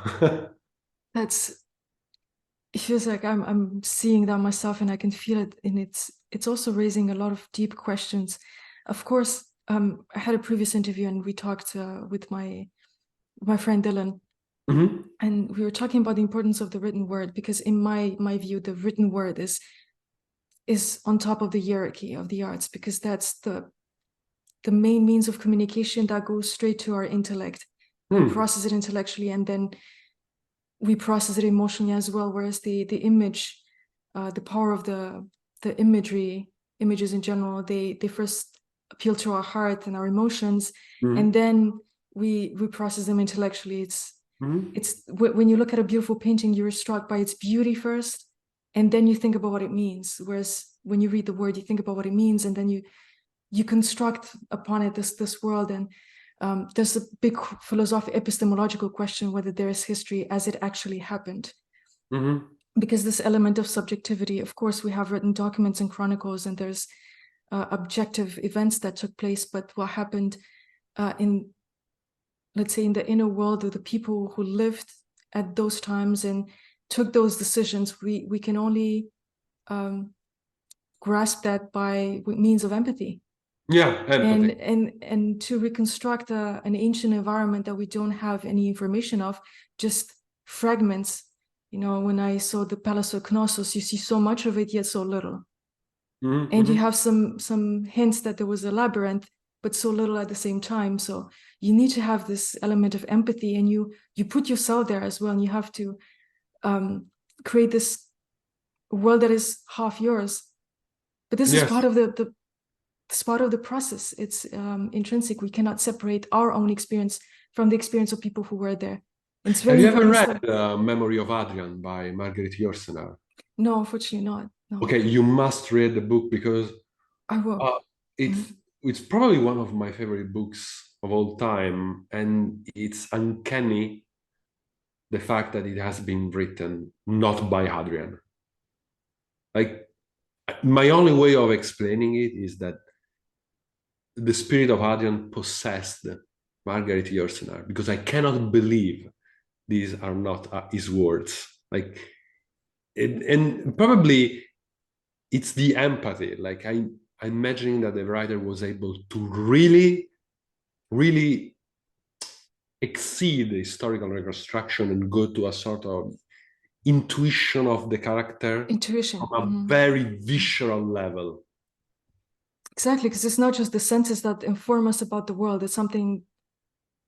That's it feels like I'm seeing that myself, and I can feel it. And it's also raising a lot of deep questions. Of course, I had a previous interview, and we talked with my friend Dylan, Mm-hmm. and we were talking about the importance of the written word, because in my view, the written word is on top of the hierarchy of the arts, because that's the main means of communication that goes straight to our intellect. We process it intellectually, and then we process it emotionally as well. Whereas the image, the power of the images in general, they first appeal to our heart and our emotions, and then we process them intellectually. It's when you look at a beautiful painting, you're struck by its beauty first, and then you think about what it means. Whereas when you read the word, you think about what it means, and then you construct upon it this world. And there's a big philosophical epistemological question whether there is history as it actually happened. Because this element of subjectivity, of course, we have written documents and chronicles, and there's objective events that took place, but what happened in, let's say, in the inner world of the people who lived at those times and took those decisions, we can only grasp that by means of empathy. Yeah, empathy. And to reconstruct an ancient environment that we don't have any information of, just fragments. When I saw the Palace of Knossos, you see so much of it, yet so little. And you have some hints that there was a labyrinth, but so little at the same time. So you need to have this element of empathy, and you put yourself there as well, and you have to create this world that is half yours. But this is part of it's part of the process. It's intrinsic. We cannot separate our own experience from the experience of people who were there. And it's very Have you ever important. read Memory of Adrian by Margaret Yourcenar? No, unfortunately not. No. Okay, you must read the book because I will. It's probably one of my favorite books of all time, and it's uncanny the fact that it has been written not by Adrian. Like, my only way of explaining it is that the spirit of Adrian possessed Margaret Yourcenar, because I cannot believe these are not his words. Like, and probably it's the empathy. Like, I'm imagining that the writer was able to really, really exceed the historical reconstruction and go to a sort of intuition of the character from a very visceral level. Exactly, because it's not just the senses that inform us about the world. It's something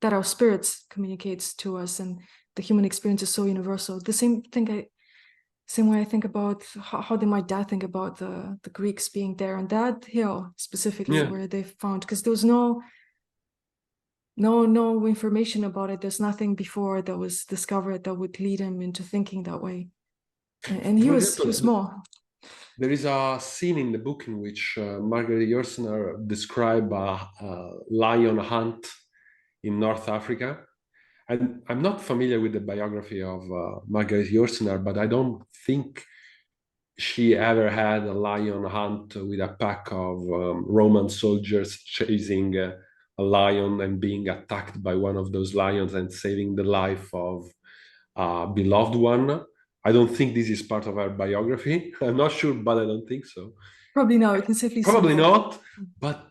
that our spirits communicates to us, and the human experience is so universal. The same thing Same way I think about how did my dad think about the Greeks being there on that hill specifically where they found, because there was no information about it. There's nothing before that was discovered that would lead him into thinking that way. And he was small. There is a scene in the book in which Margaret Yourcenar describes a lion hunt in North Africa. And I'm not familiar with the biography of Margaret Yourcenar, but I don't think she ever had a lion hunt with a pack of Roman soldiers chasing a lion and being attacked by one of those lions and saving the life of a beloved one. I don't think this is part of her biography. I'm not sure, but I don't think so. Probably not. We can safely Probably not. But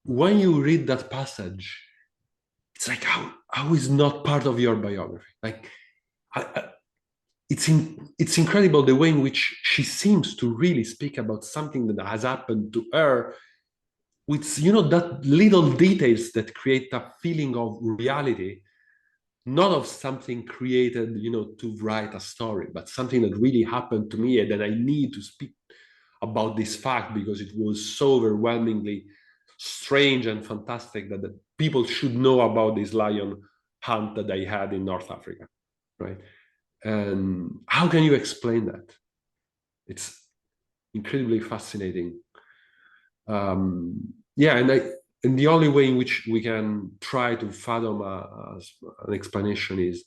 when you read that passage, it's like, how is not part of your biography? Like, it's incredible the way in which she seems to really speak about something that has happened to her with, you know, that little details that create a feeling of reality, not of something created, you know, to write a story, but something that really happened to me, and then I need to speak about this fact because it was so overwhelmingly strange and fantastic that the people should know about this lion hunt that I had in North Africa, right? And how can you explain that? It's incredibly fascinating. Yeah, and the only way in which we can try to fathom an explanation is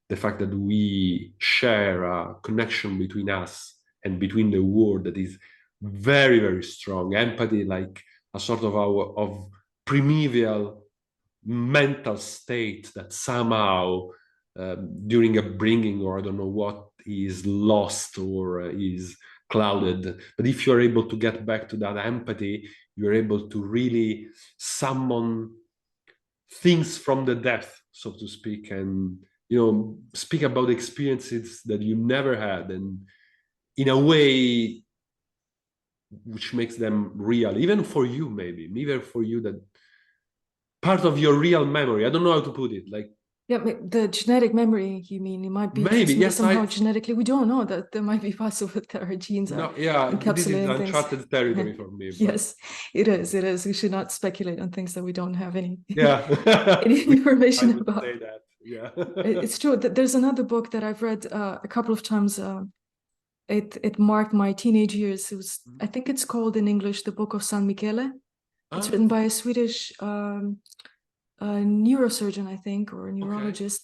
the fact that we share a connection between us and between the world that is very, very strong. Empathy, like a sort of primeval mental state that somehow during upbringing or I don't know what is lost or is clouded. But if you're able to get back to that empathy, you're able to really summon things from the depth, so to speak, and, you know, speak about experiences that you never had, and in a way which makes them real, even for you, maybe even for you, that part of your real memory. I don't know how to put it, like, yeah, the genetic memory, you mean? It might be maybe, yes, somehow genetically. We don't know that there might be parts of it that our genes are encapsulating. This is uncharted territory for me. Yes, it is. It is. We should not speculate on things that we don't have any any information about. Say that. Yeah, it's true. There's another book that I've read a couple of times. It marked my teenage years. It was, I think it's called in English, The Book of San Michele. It's written by a Swedish neurosurgeon, I think, or a neurologist,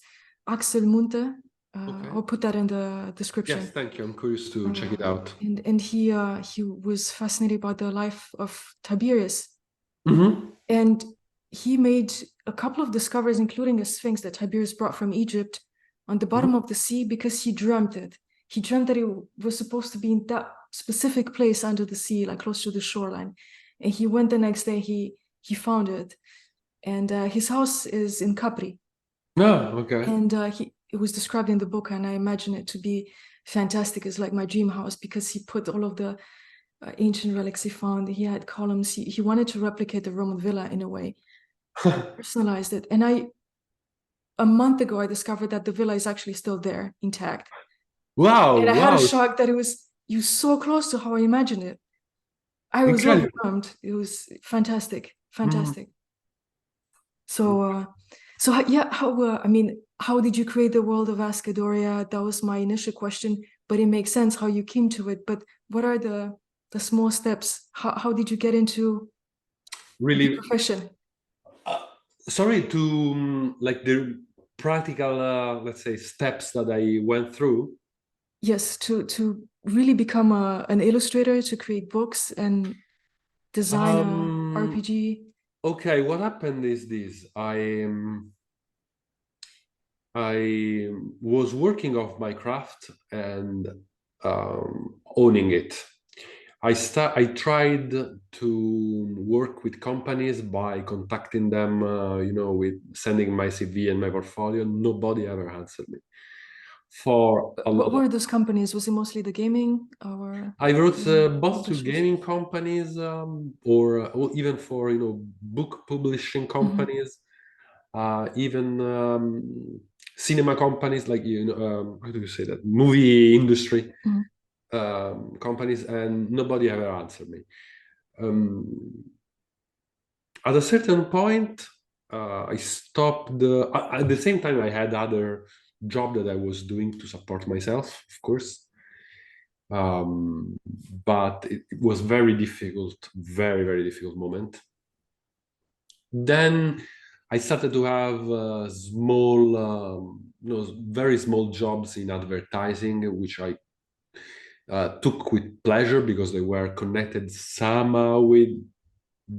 Axel Munthe. I'll put that in the description. Yes, thank you. I'm curious to check it out. And he was fascinated about the life of Tiberius. And he made a couple of discoveries, including a sphinx that Tiberius brought from Egypt on the bottom of the sea, because he dreamt it. He dreamt that it was supposed to be in that specific place under the sea, like close to the shoreline. And he went the next day, he found it. And his house is in Capri. And it was described in the book, and I imagine it to be fantastic. It's like my dream house, because he put all of the ancient relics he found. He had columns. He wanted to replicate the Roman villa in a way, personalized it. And a month ago, I discovered that the villa is actually still there, intact. Wow! And I had a shock that it was so close to how I imagined it. I was overwhelmed. It was fantastic, fantastic. So, how did you create the world of Ascadoria? That was my initial question, but it makes sense how you came to it. But what are the small steps? How did you get into the profession? Sorry, to like the practical, let's say, steps that I went through. Yes, to really become an illustrator, to create books and design a RPG. Okay, what happened is this. I was working off my craft and owning it. I tried to work with companies by contacting them, you know, with sending my CV and my portfolio. Nobody ever answered me. What were those companies? Was it mostly the gaming, or? I wrote both to gaming companies or even for, you know, book publishing companies, even cinema companies, like, how do you say that? Movie industry companies, and nobody ever answered me. At a certain point, I stopped. At the same time, I had other job that I was doing to support myself, of course. But it was very difficult, very, very difficult moment. Then I started to have small, very small jobs in advertising, which I took with pleasure because they were connected somehow with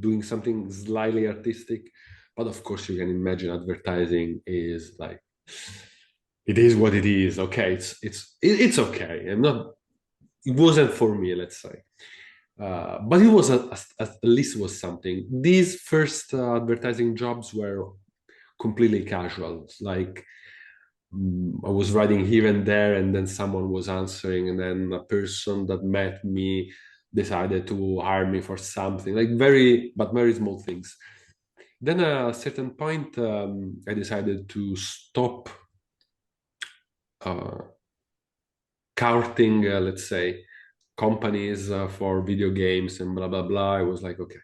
doing something slightly artistic. But of course, you can imagine advertising is like, it is what it is. Okay, it's okay. It wasn't for me, let's say. But it was at least was something. These first advertising jobs were completely casual. Like, I was writing here and there, and then someone was answering, and then a person that met me decided to hire me for something, like very small things. Then at a certain point, I decided to stop uh, courting, let's say, companies for video games and blah blah blah. I was like, okay,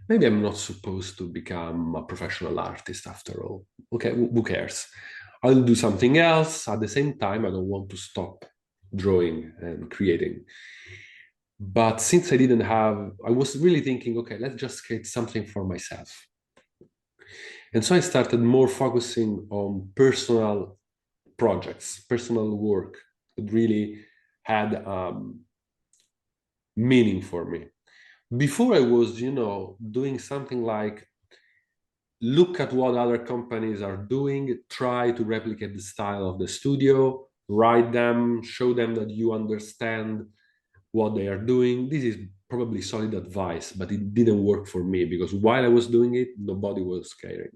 maybe I'm not supposed to become a professional artist after all. Okay, who cares? I'll do something else. At the same time, I don't want to stop drawing and creating. But since I was really thinking, okay, let's just create something for myself. And so I started more focusing on personal projects, personal work that really had meaning for me. Before I was, doing something like look at what other companies are doing, try to replicate the style of the studio, write them, show them that you understand what they are doing. This is probably solid advice, but it didn't work for me because while I was doing it, nobody was caring.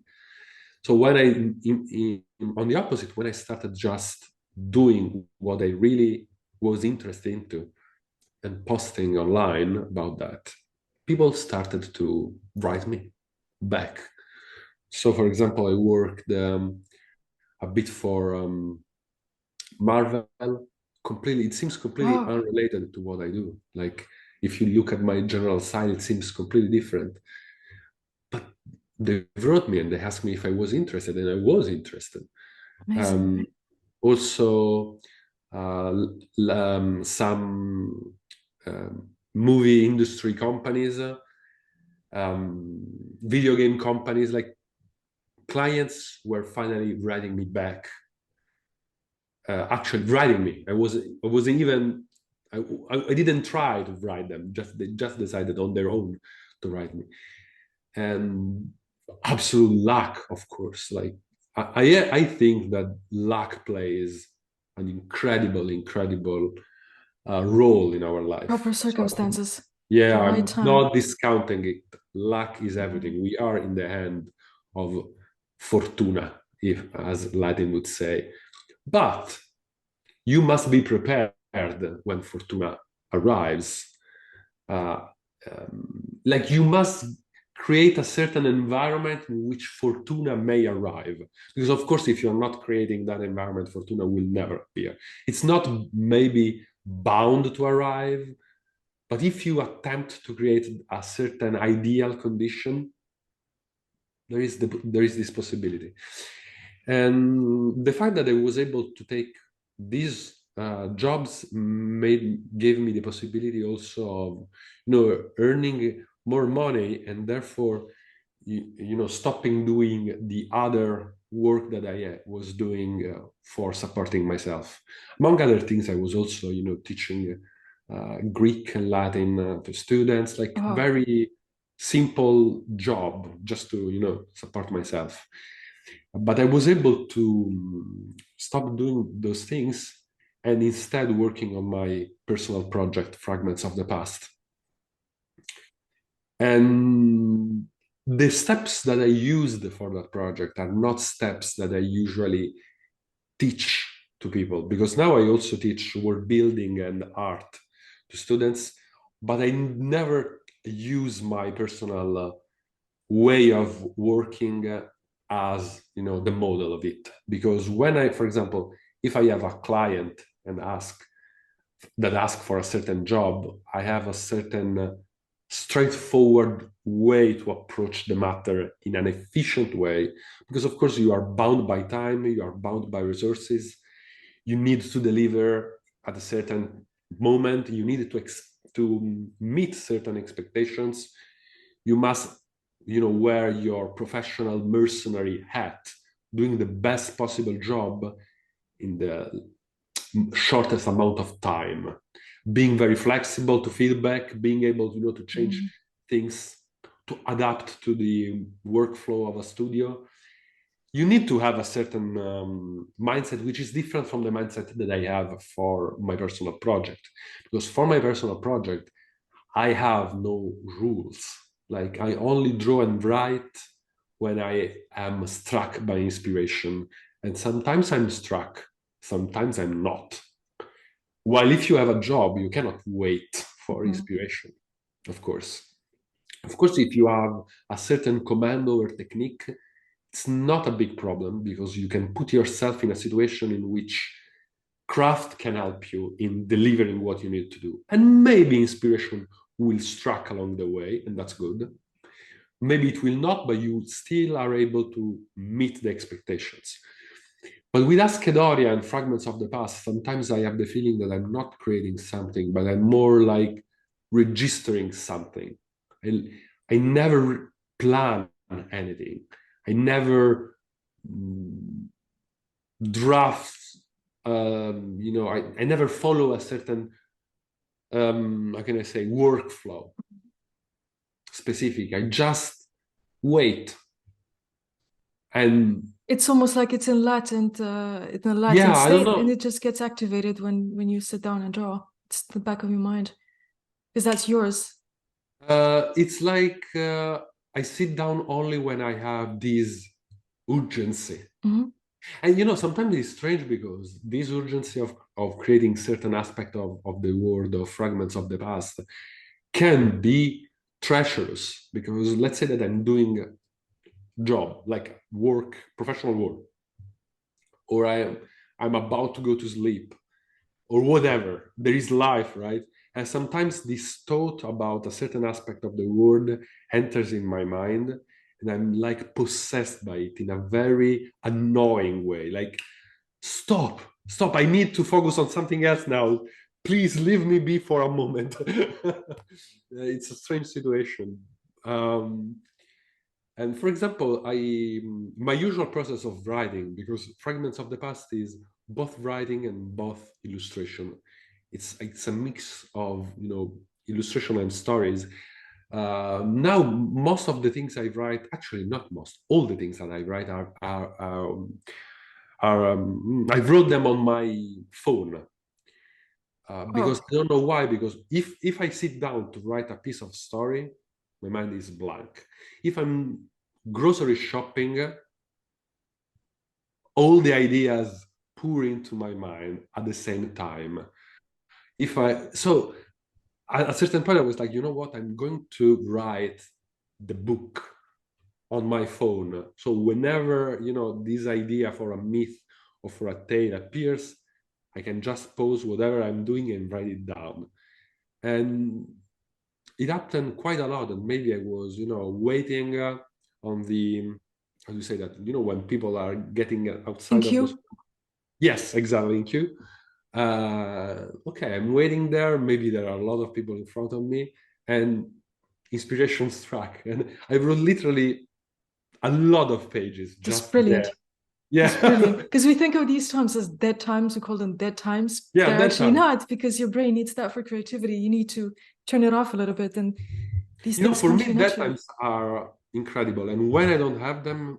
So on the opposite, when I started just doing what I really was interested into and posting online about that, people started to write me back. So, for example, I worked a bit for Marvel. It seems completely Wow, unrelated to what I do. Like, if you look at my general site, it seems completely different. But they wrote me and they asked me if I was interested, and I was interested. amazing. Um, Also, some movie industry companies, video game companies, like clients were finally writing me back. Actually, writing me. I wasn't even. I didn't try to write them. They just decided on their own to write me, and absolute luck, of course. Like, I think that luck plays an incredible role in our life. Proper So, circumstances, yeah, the right I'm time. not discounting it. Luck is everything. We are in the hand of Fortuna, if as Latin would say. But you must be prepared when Fortuna arrives. Uh, like, you must create a certain environment in which Fortuna may arrive. Because, of course, if you're not creating that environment, Fortuna will never appear. It's not maybe bound to arrive, but if you attempt to create a certain ideal condition, there is this possibility. And the fact that I was able to take these jobs gave me the possibility also of earning more money, and therefore stopping doing the other work that I was doing for supporting myself. Among other things, I was also teaching Greek and Latin to students, like Wow. very simple job just to support myself. But I was able to stop doing those things and instead working on my personal project, Fragments of the Past. And the steps that I used for that project are not steps that I usually teach to people, because now I also teach work building and art to students, but I never use my personal way of working as, you know, the model of it. Because when I, for example, if I have a client and ask for a certain job, I have a certain straightforward way to approach the matter in an efficient way, because of course you are bound by time, you are bound by resources, you need to deliver at a certain moment, you need to meet certain expectations, you must, you know, wear your professional mercenary hat, doing the best possible job in the shortest amount of time, being very flexible to feedback, being able, you know, to change things, to adapt to the workflow of a studio. You need to have a certain mindset, which is different from the mindset that I have for my personal project. Because for my personal project, I have no rules. Like, I only draw and write when I am struck by inspiration. And sometimes I'm struck, sometimes I'm not. While if you have a job, you cannot wait for inspiration, of course. Of course, if you have a certain command over technique, it's not a big problem, because you can put yourself in a situation in which craft can help you in delivering what you need to do. And maybe inspiration will strike along the way, and that's good. Maybe it will not, but you still are able to meet the expectations. But with Askedoria and Fragments of the Past, sometimes I have the feeling that I'm not creating something, but I'm more like registering something. I never plan anything. I never draft, you know, I never follow a certain, how can I say, workflow specific. I just wait. And it's almost like it's in latent yeah, I don't state, know. and it just gets activated when you sit down and draw. It's the back of your mind, because that's yours. It's like I sit down only when I have this urgency. And you know, sometimes it's strange, because this urgency of creating certain aspect of the world, of Fragments of the Past, can be treacherous. Because let's say that I'm doing a job, like work, professional work, or I'm about to go to sleep, or whatever. There is life, right? And sometimes this thought about a certain aspect of the world enters in my mind, and I'm like possessed by it in a very annoying way. Like, stop, I need to focus on something else now. Please leave me be for a moment. It's a strange situation. And for example, my usual process of writing, because Fragments of the Past is both writing and both illustration. It's a mix of, you know, illustration and stories. Now, most of the things I write, actually not most, all the things that I write I wrote them on my phone. Because I don't know why, because if I sit down to write a piece of story, my mind is blank. If I'm grocery shopping, all the ideas pour into my mind at the same time. So at a certain point, I was like, you know what, I'm going to write the book on my phone. So whenever, you know, this idea for a myth or for a tale appears, I can just pause whatever I'm doing and write it down. And it happened quite a lot. And maybe I was, you know, waiting on the, how do you say that? You know, when people are getting outside of the... Yes, exactly, in queue. Okay, I'm waiting there. Maybe there are a lot of people in front of me, and inspiration struck. And I wrote literally a lot of pages. That's brilliant. There. Yeah. It's brilliant. Because we think of these times as dead times. We call them dead times. Yeah, they're actually not, because your brain needs that for creativity. You need to turn it off a little bit. And these things for come me, to you dead naturally. times are incredible. And when I don't have them,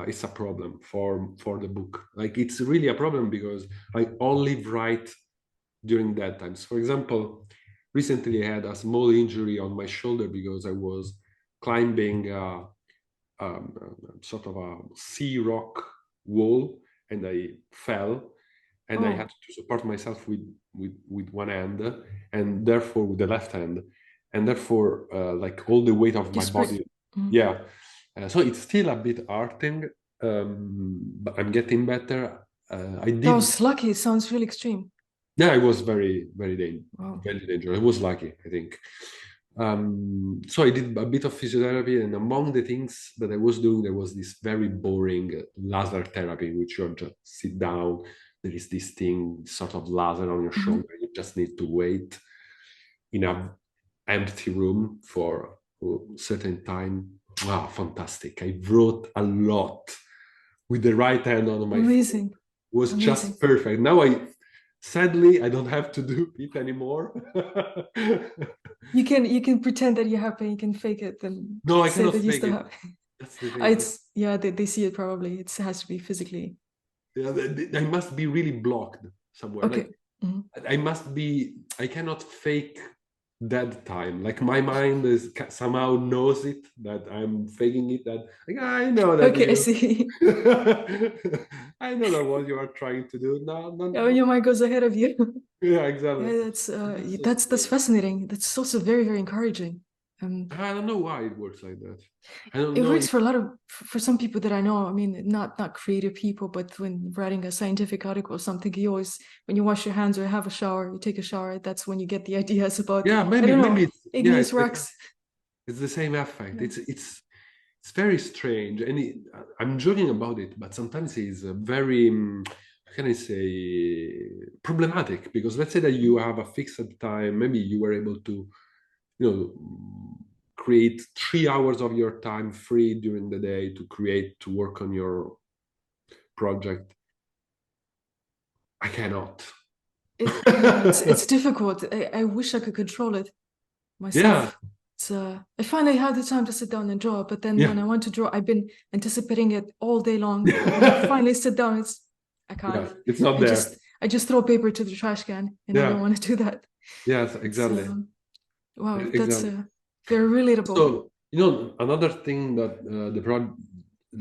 it's a problem for the book. Like, it's really a problem, because I only write during dead times. For example, recently I had a small injury on my shoulder because I was climbing sort of a sea rock wall, and I fell, and I had to support myself with one hand, and therefore with the left hand, and therefore like all the weight of my body. Yeah. So it's still a bit hurting, but I'm getting better. I That did. was lucky. It sounds really extreme. Yeah, I was very, very, Wow. very dangerous. I was lucky, I think. So I did a bit of physiotherapy, and among the things that I was doing, there was this very boring laser therapy, in which you just sit down. There is this thing, sort of laser on your shoulder. You just need to wait in an empty room for a certain time. Wow, fantastic. I wrote a lot with the right hand on my phone. Amazing. It was Amazing. just perfect. Now sadly, I don't have to do it anymore. You can pretend that you're happy, you can fake it and No, I say cannot that you're fake still it. happy. That's the thing. It's yeah, they see it probably. It has to be physically. Yeah, I must be really blocked somewhere. Okay. Like Mhm. I must be. I cannot fake that time. Like my mind is somehow knows it that I'm faking it. That like I know that Okay, I you. see. I know that what you are trying to do. No, no, Yeah, no. your mind goes ahead of you. Yeah, exactly. Yeah, That's so that's strange. fascinating. That's also very, very encouraging. I don't know why it works like that. I don't It know works if for a lot of for some people that I know. I mean, not creative people, but when writing a scientific article or something, you always when you wash your hands or have a shower, you take a shower. That's when you get the ideas about yeah, I don't know maybe it's yeah, igneous rocks. it's the same effect. Yeah. It's very strange, and I'm joking about it, but sometimes it's very how can I say problematic because let's say that you have a fixed time, maybe you were able to you know create 3 hours of your time free during the day to create to work on your project. I cannot. Yeah, it's difficult. I wish I could control it Yeah, myself. It's I find I have the time to sit down and draw, but then yeah. when I want to draw, I've been anticipating it all day long, and when I finally sit down, I can't. Yeah, it's not there. I just throw paper to the trash can, and I don't Yeah, want to do that. yes, It's exactly. wow, that's Exactly. very relatable. So, another thing that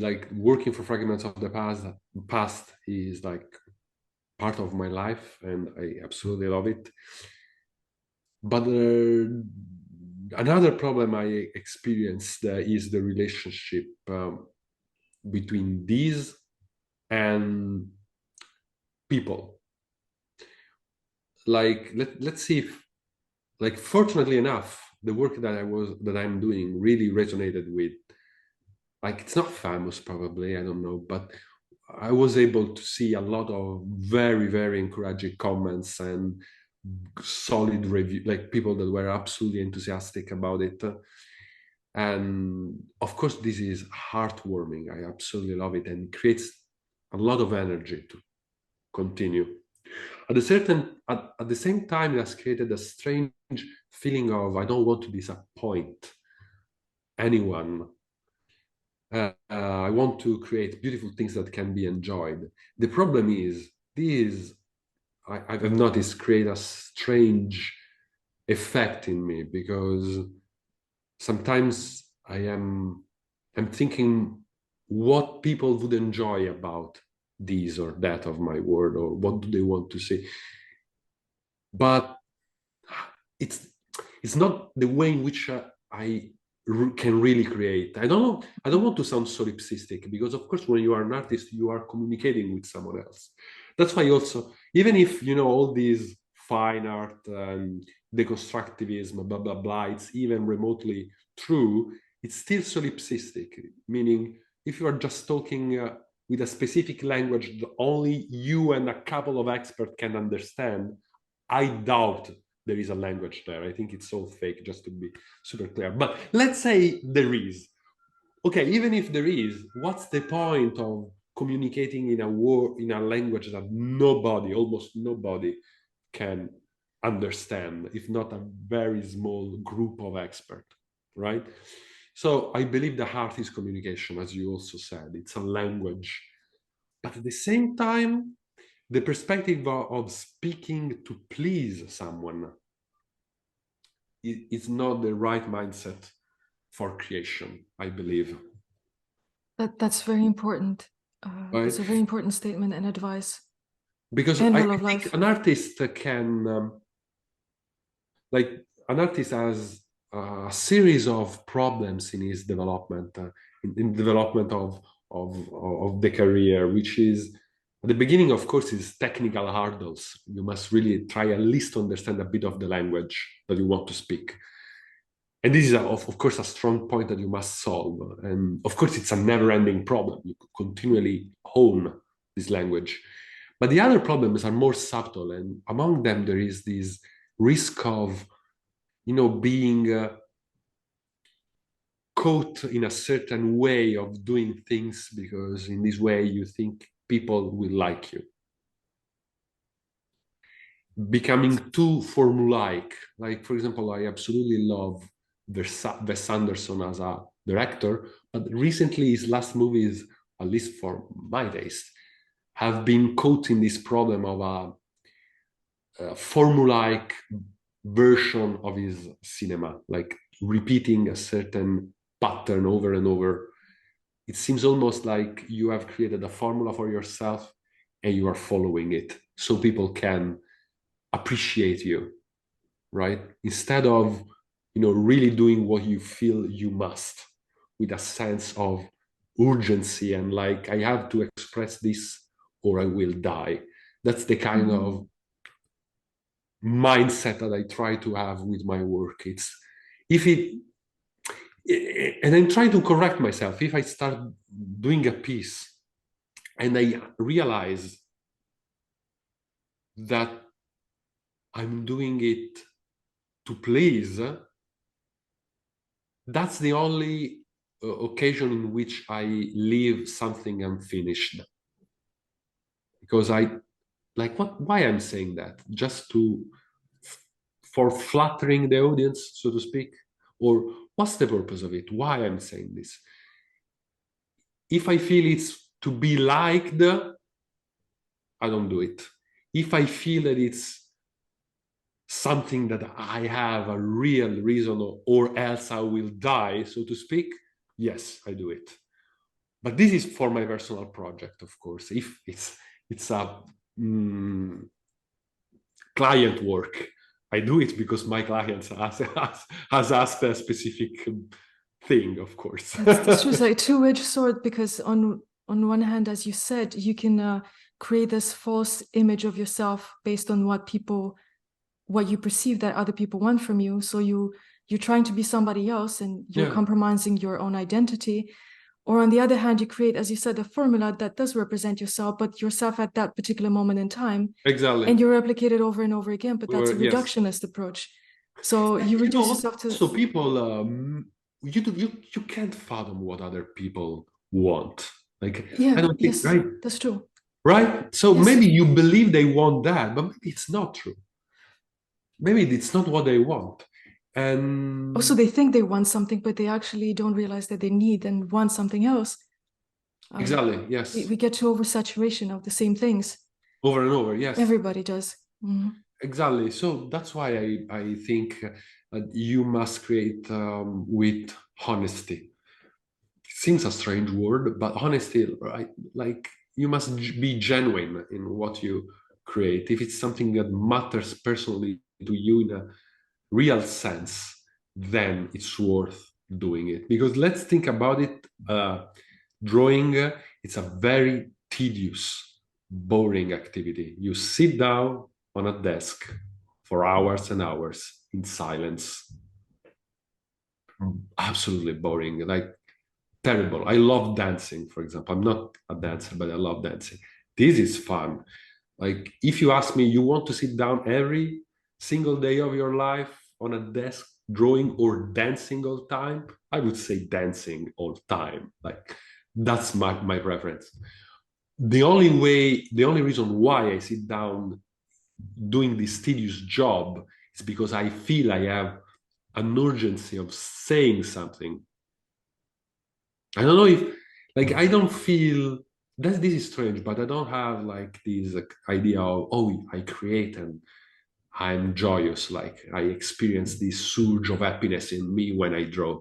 like working for fragments of the past is like part of my life, and I absolutely love it. But another problem I experienced is the relationship between these and people. Like, let's see if, like, fortunately enough, the work that I'm doing really resonated with, like, it's not famous probably, I don't know, but I was able to see a lot of very, very encouraging comments and solid review, like people that were absolutely enthusiastic about it. And of course, this is heartwarming. I absolutely love it and creates a lot of energy to continue. At the same time, it has created a strange feeling of I don't want to disappoint anyone. I want to create beautiful things that can be enjoyed. The problem is, these I've noticed create a strange effect in me because sometimes I'm thinking what people would enjoy about this or that of my word, or what do they want to see. But it's it's not the way in which I can really create. I don't know. I don't want to sound solipsistic because, of course, when you are an artist, you are communicating with someone else. That's why also, even if all these fine art and deconstructivism, blah blah blah, it's even remotely true. It's still solipsistic, meaning if you are just talking with a specific language that only you and a couple of experts can understand, I doubt there is a language there. I think it's all fake, just to be super clear. But let's say there is. Okay, even if there is, what's the point of communicating in a language that almost nobody, can understand, if not a very small group of experts, right? So I believe the heart is communication, as you also said. It's a language. But at the same time, the perspective of speaking to please someone is not the right mindset for creation, I believe. That's very important. Right? It's a very important statement and advice Because and I rule of think life. an artist can, like, an artist has a series of problems in his development, in development of of the career, which is at the beginning, of course, is technical hurdles. You must really try at least to understand a bit of the language that you want to speak. And this is, of course, a strong point that you must solve. And of course, it's a never-ending problem. You continually hone this language. But the other problems are more subtle. And among them, there is this risk of, being caught in a certain way of doing things, because in this way you think people will like you. Becoming too formulaic. Like, for example, I absolutely love Wes Anderson as a director, but recently his last movies, at least for my taste, have been caught in this problem of a formulaic version of his cinema, like repeating a certain pattern over and over. It seems almost like you have created a formula for yourself and you are following it so people can appreciate you, right? Instead of, really doing what you feel you must, with a sense of urgency and like, I have to express this or I will die. That's the kind of mindset that I try to have with my work. And I'm trying to correct myself. If I start doing a piece and I realize that I'm doing it to please, that's the only occasion in which I leave something unfinished. Because why I'm saying that? Just for flattering the audience, so to speak? Or what's the purpose of it? Why I'm saying this? If I feel it's to be liked, I don't do it. If I feel that it's something that I have a real reason, or else I will die, so to speak, yes, I do it. But this is for my personal project, of course. If it's a client work, I do it because my clients has asked a specific thing, of course. That's true. It's like a two-edged sword, because on one hand, as you said, you can create this false image of yourself based on what you perceive that other people want from you. So you're trying to be somebody else, and you're compromising your own identity. Or on the other hand, you create, as you said, a formula that does represent yourself, but yourself at that particular moment in time. Exactly. And you replicate it over and over again, but that's a reductionist approach. So you reduce yourself to... So people, you can't fathom what other people want. Like, yeah, I don't think, yes, right? That's true. Right? So maybe you believe they want that, but maybe it's not true. Maybe it's not what they want. And also, they think they want something, but they actually don't realize that they need and want something else. Exactly, yes. We get to oversaturation of the same things. Over and over, yes. Everybody does. Exactly. So that's why I think you must create with honesty. It seems a strange word, but honesty, right? Like, you must be genuine in what you create. If it's something that matters personally to you in a real sense, then it's worth doing it. Because let's think about it. Drawing, it's a very tedious, boring activity. You sit down on a desk for hours and hours in silence. Absolutely boring, like terrible. I love dancing, for example. I'm not a dancer, but I love dancing. This is fun. Like, if you ask me, you want to sit down every single day of your life on a desk drawing or dancing all time? I would say dancing all time. Like, that's my preference. The only reason why I sit down doing this tedious job is because I feel I have an urgency of saying something. I don't know if, like, I don't feel that this is strange, but I don't have like this idea of, oh, I create and I'm joyous, like I experience this surge of happiness in me when I draw.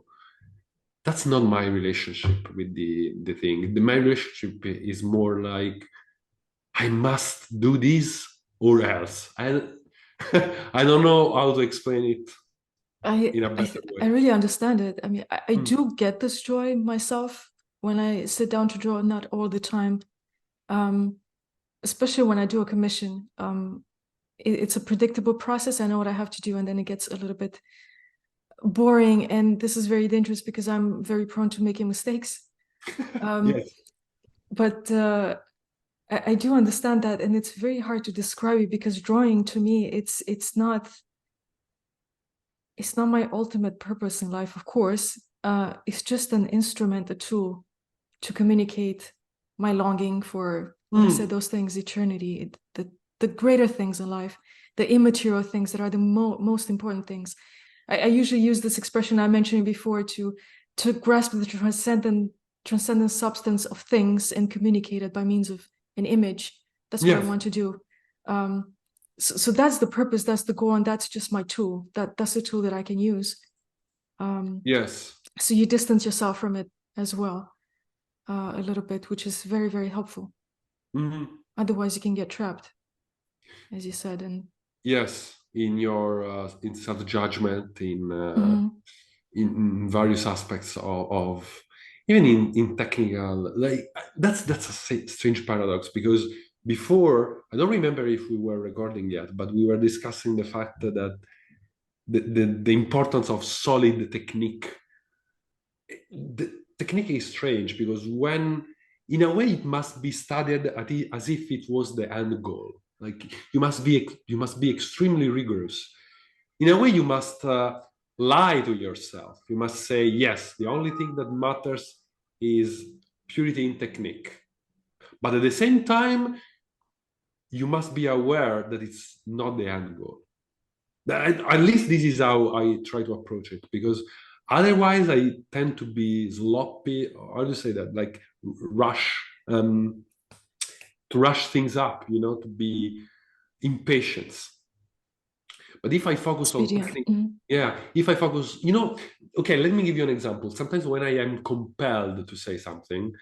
That's not my relationship with the thing. My relationship is more like, I must do this or else. I don't know how to explain it in a better way. I really understand it. I mean, I do get this joy myself when I sit down to draw, not all the time, especially when I do a commission, it's a predictable process. I know what I have to do, and then it gets a little bit boring. And this is very dangerous because I'm very prone to making mistakes. Yes. But I do understand that, and it's very hard to describe it because drawing to me, it's not my ultimate purpose in life, of course. It's just an instrument, a tool to communicate my longing for, when I said those things, eternity, the greater things in life, the immaterial things that are the most important things. I usually use this expression I mentioned before to grasp the transcendent substance of things and communicate it by means of an image. That's what I want to do. So that's the purpose, that's the goal, and that's just my tool. That's the tool that I can use. Yes. So you distance yourself from it as well, a little bit, which is very, very helpful. Otherwise, you can get trapped, as you said. And yes, in your in self-judgment, in various aspects of even in technical, like that's a strange paradox, because before, I don't remember if we were recording yet, but we were discussing the fact that the importance of solid technique. The technique is strange because when, in a way, it must be studied as if it was the end goal. Like you must be extremely rigorous. In a way, you must lie to yourself. You must say, yes, the only thing that matters is purity in technique. But at the same time, you must be aware that it's not the end goal. At least this is how I try to approach it, because otherwise I tend to be sloppy, or how do you say that, like to rush things up, to be impatient. But if I focus on technique, if I focus, okay, let me give you an example. Sometimes when I am compelled to say something,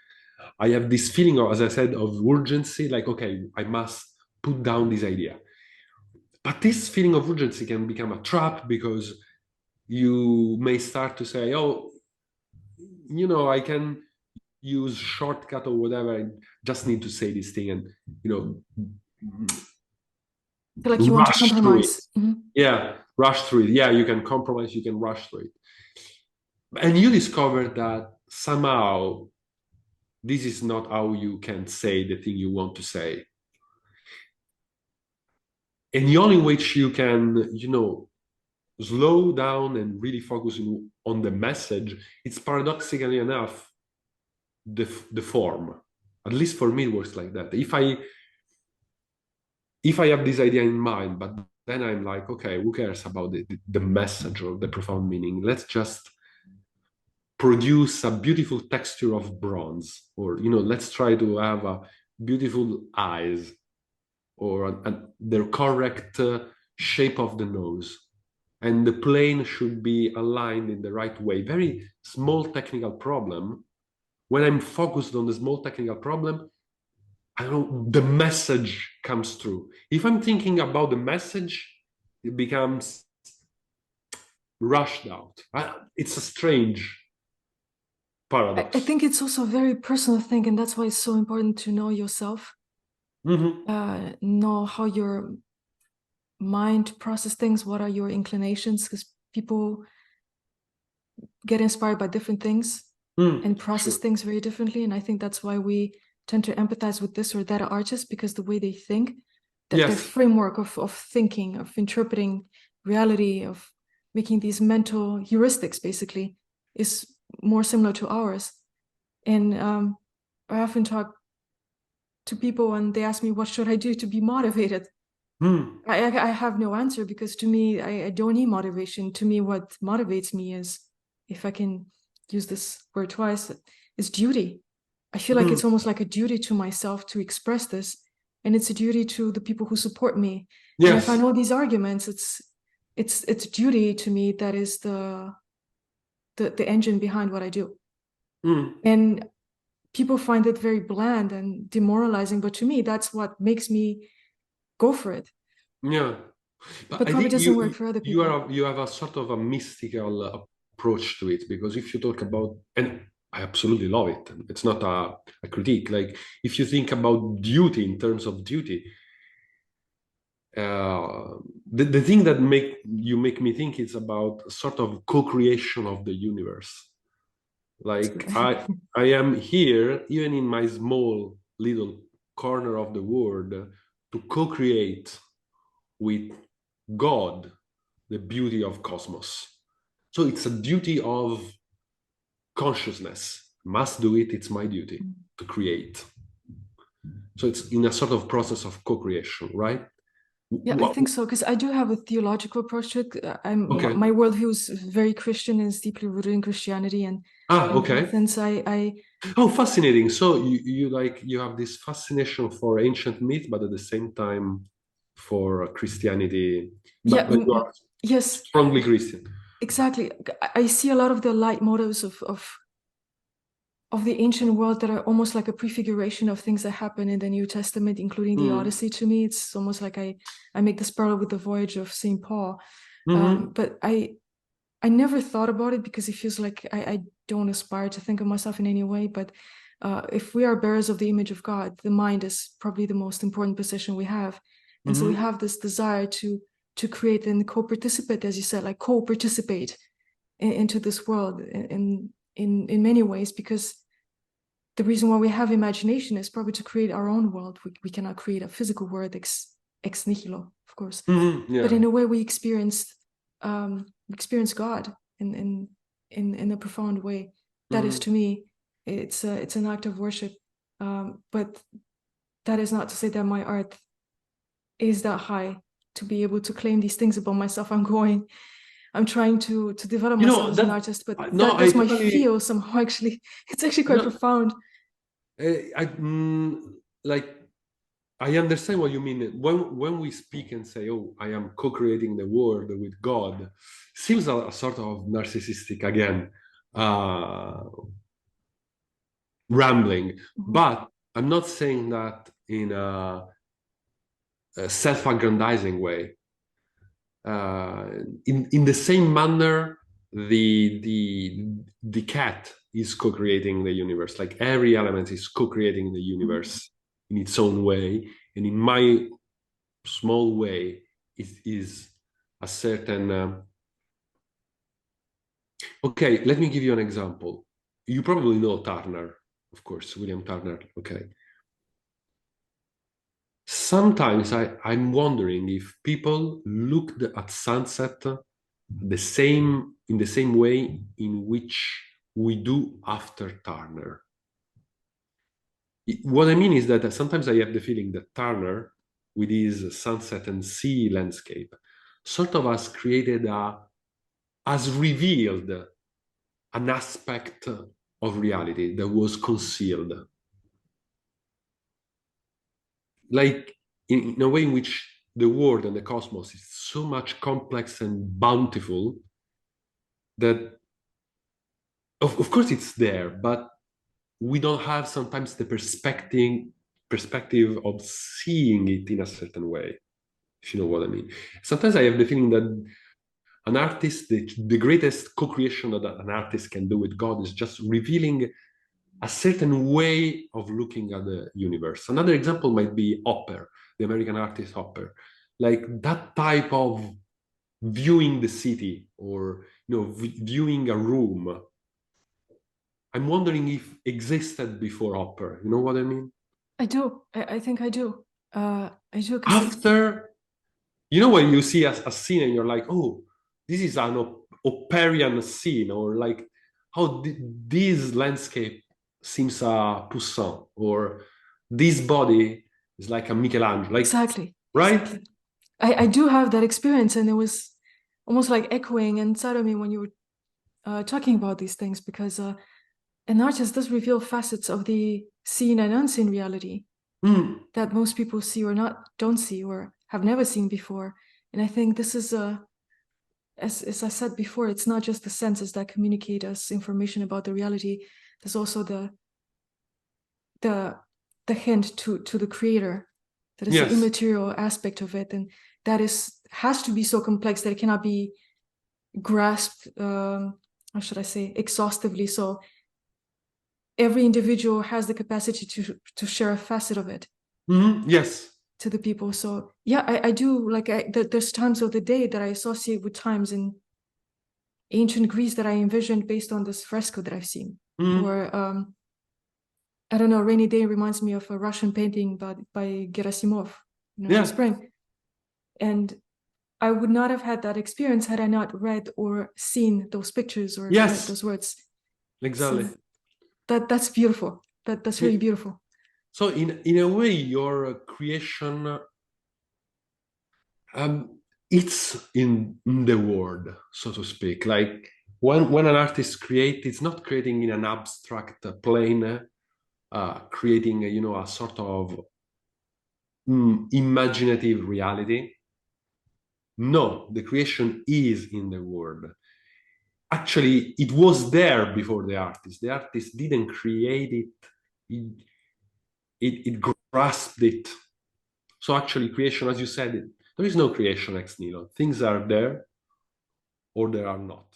I have this feeling of, as I said, of urgency, like, okay, I must put down this idea. But this feeling of urgency can become a trap, because you may start to say, oh, I can use shortcut or whatever. I just need to say this thing, and, feel like you want to compromise. Yeah, rush through it. Yeah, you can compromise, you can rush through it. And you discover that somehow this is not how you can say the thing you want to say. And the only which you can, slow down and really focus on the message, it's paradoxically enough the form. At least for me, it works like that. If I have this idea in mind, but then I'm like, okay, who cares about the message or the profound meaning? Let's just produce a beautiful texture of bronze, or let's try to have a beautiful eyes, or the correct shape of the nose, and the plane should be aligned in the right way. Very small technical problem. When I'm focused on the small technical problem, I don't know, the message comes through. If I'm thinking about the message, it becomes rushed out. It's a strange paradox. I think it's also a very personal thing, and that's why it's so important to know yourself. Know how your mind process things, what are your inclinations, because people get inspired by different things and process things very differently. And I think that's why we tend to empathize with this or that artist, because the way they think, that their framework of thinking, of interpreting reality, of making these mental heuristics basically, is more similar to ours. And I often talk to people and they ask me, what should I do to be motivated? I have no answer, because to me, I don't need motivation. To me, what motivates me is, if I can use this word twice, is duty. I feel like it's almost like a duty to myself to express this, and it's a duty to the people who support me. And if I know these arguments, it's duty to me that is the engine behind what I do. And people find it very bland and demoralizing, but to me, that's what makes me go for it. Yeah, but probably doesn't work for other people. You have a sort of a mystical approach to it, because if you talk about, and I absolutely love it. It's not a critique. Like, if you think about duty in terms of duty, the thing that make me think is about sort of co-creation of the universe. Like, I am here, even in my small little corner of the world, to co-create with God the beauty of cosmos. So it's a duty of consciousness. Must do it. It's my duty to create. So it's in a sort of process of co-creation, right? Yeah, I think so, because I do have a theological approach to it. Okay. My worldview is very Christian and is deeply rooted in Christianity, and Okay. in that sense, I Oh, fascinating. So you have this fascination for ancient myth, but at the same time for Christianity. yeah, But you are yes, strongly Christian. exactly. I see a lot of the light motives of the ancient world that are almost like a prefiguration of things that happen in the New Testament, including the Odyssey. To me, it's almost like I make this parallel with the voyage of St. Paul. But I never thought about it because it feels like I don't aspire to think of myself in any way. But if we are bearers of the image of God, the mind is probably the most important position we have. And so we have this desire to create and co-participate, as you said, like co-participate into this world in many ways, because the reason why we have imagination is probably to create our own world. We cannot create a physical world ex nihilo, of course. Yeah. But in a way, we experience God in a profound way. That is, to me, it's an act of worship. But that is not to say that my art is that high to be able to claim these things about myself. I'm trying to develop myself as an artist, but that's my feel somehow. Actually, it's actually quite profound. I understand what you mean. When we speak and say, "Oh, I am co-creating the world with God," seems a sort of narcissistic again, rambling. But I'm not saying that in a self-aggrandizing way. In the same manner, the cat is co-creating the universe. Like, every element is co-creating the universe in its own way, and in my small way, it is a certain. Okay, let me give you an example. You probably know Turner, of course, William Turner. Okay. Sometimes I'm wondering if people looked at sunset in the same way in which we do after Turner. What I mean is that sometimes I have the feeling that Turner, with his sunset and sea landscape, sort of has revealed an aspect of reality that was concealed. Like, in a way in which the world and the cosmos is so much complex and bountiful that, of course, it's there, but we don't have sometimes the perspective of seeing it in a certain way, if you know what I mean. Sometimes I have the feeling that an artist, the greatest co-creation that an artist can do with God is just revealing a certain way of looking at the universe. Another example might be Hopper, the American artist Hopper. Like, that type of viewing the city, or viewing a room, I'm wondering if existed before Hopper. You know what I mean? I do. I think I do. I do. After, when you see a scene and you're like, oh, this is an Hopperian scene, or like, how this landscape seems a Poussin, or this body is like a Michelangelo. Like, exactly. Right? Exactly. I do have that experience, and it was almost like echoing inside of me when you were talking about these things, because an artist does reveal facets of the seen and unseen reality that most people see or don't see or have never seen before. And I think this is as I said before, it's not just the senses that communicate us information about the reality. There's also the hint to the creator. That is the immaterial aspect of it, and that has to be so complex that it cannot be grasped, how should I say, exhaustively. So every individual has the capacity to share a facet of it. Yes. To the people. So yeah, I do like there's times of the day that I associate with times in ancient Greece that I envisioned based on this fresco that I've seen. Or I don't know, Rainy Day reminds me of a Russian painting by Gerasimov, in spring. And I would not have had that experience had I not read or seen those pictures or read those words. Exactly. So that's beautiful. That's really beautiful. So in a way, your creation, it's in the world, so to speak. Like when an artist creates, it's not creating in an abstract plane, creating a sort of imaginative reality. No, the creation is in the world. Actually, it was there before the artist. The artist didn't create it. It grasped it. So actually, creation, as you said, there is no creation ex nihilo. Things are there or they are not.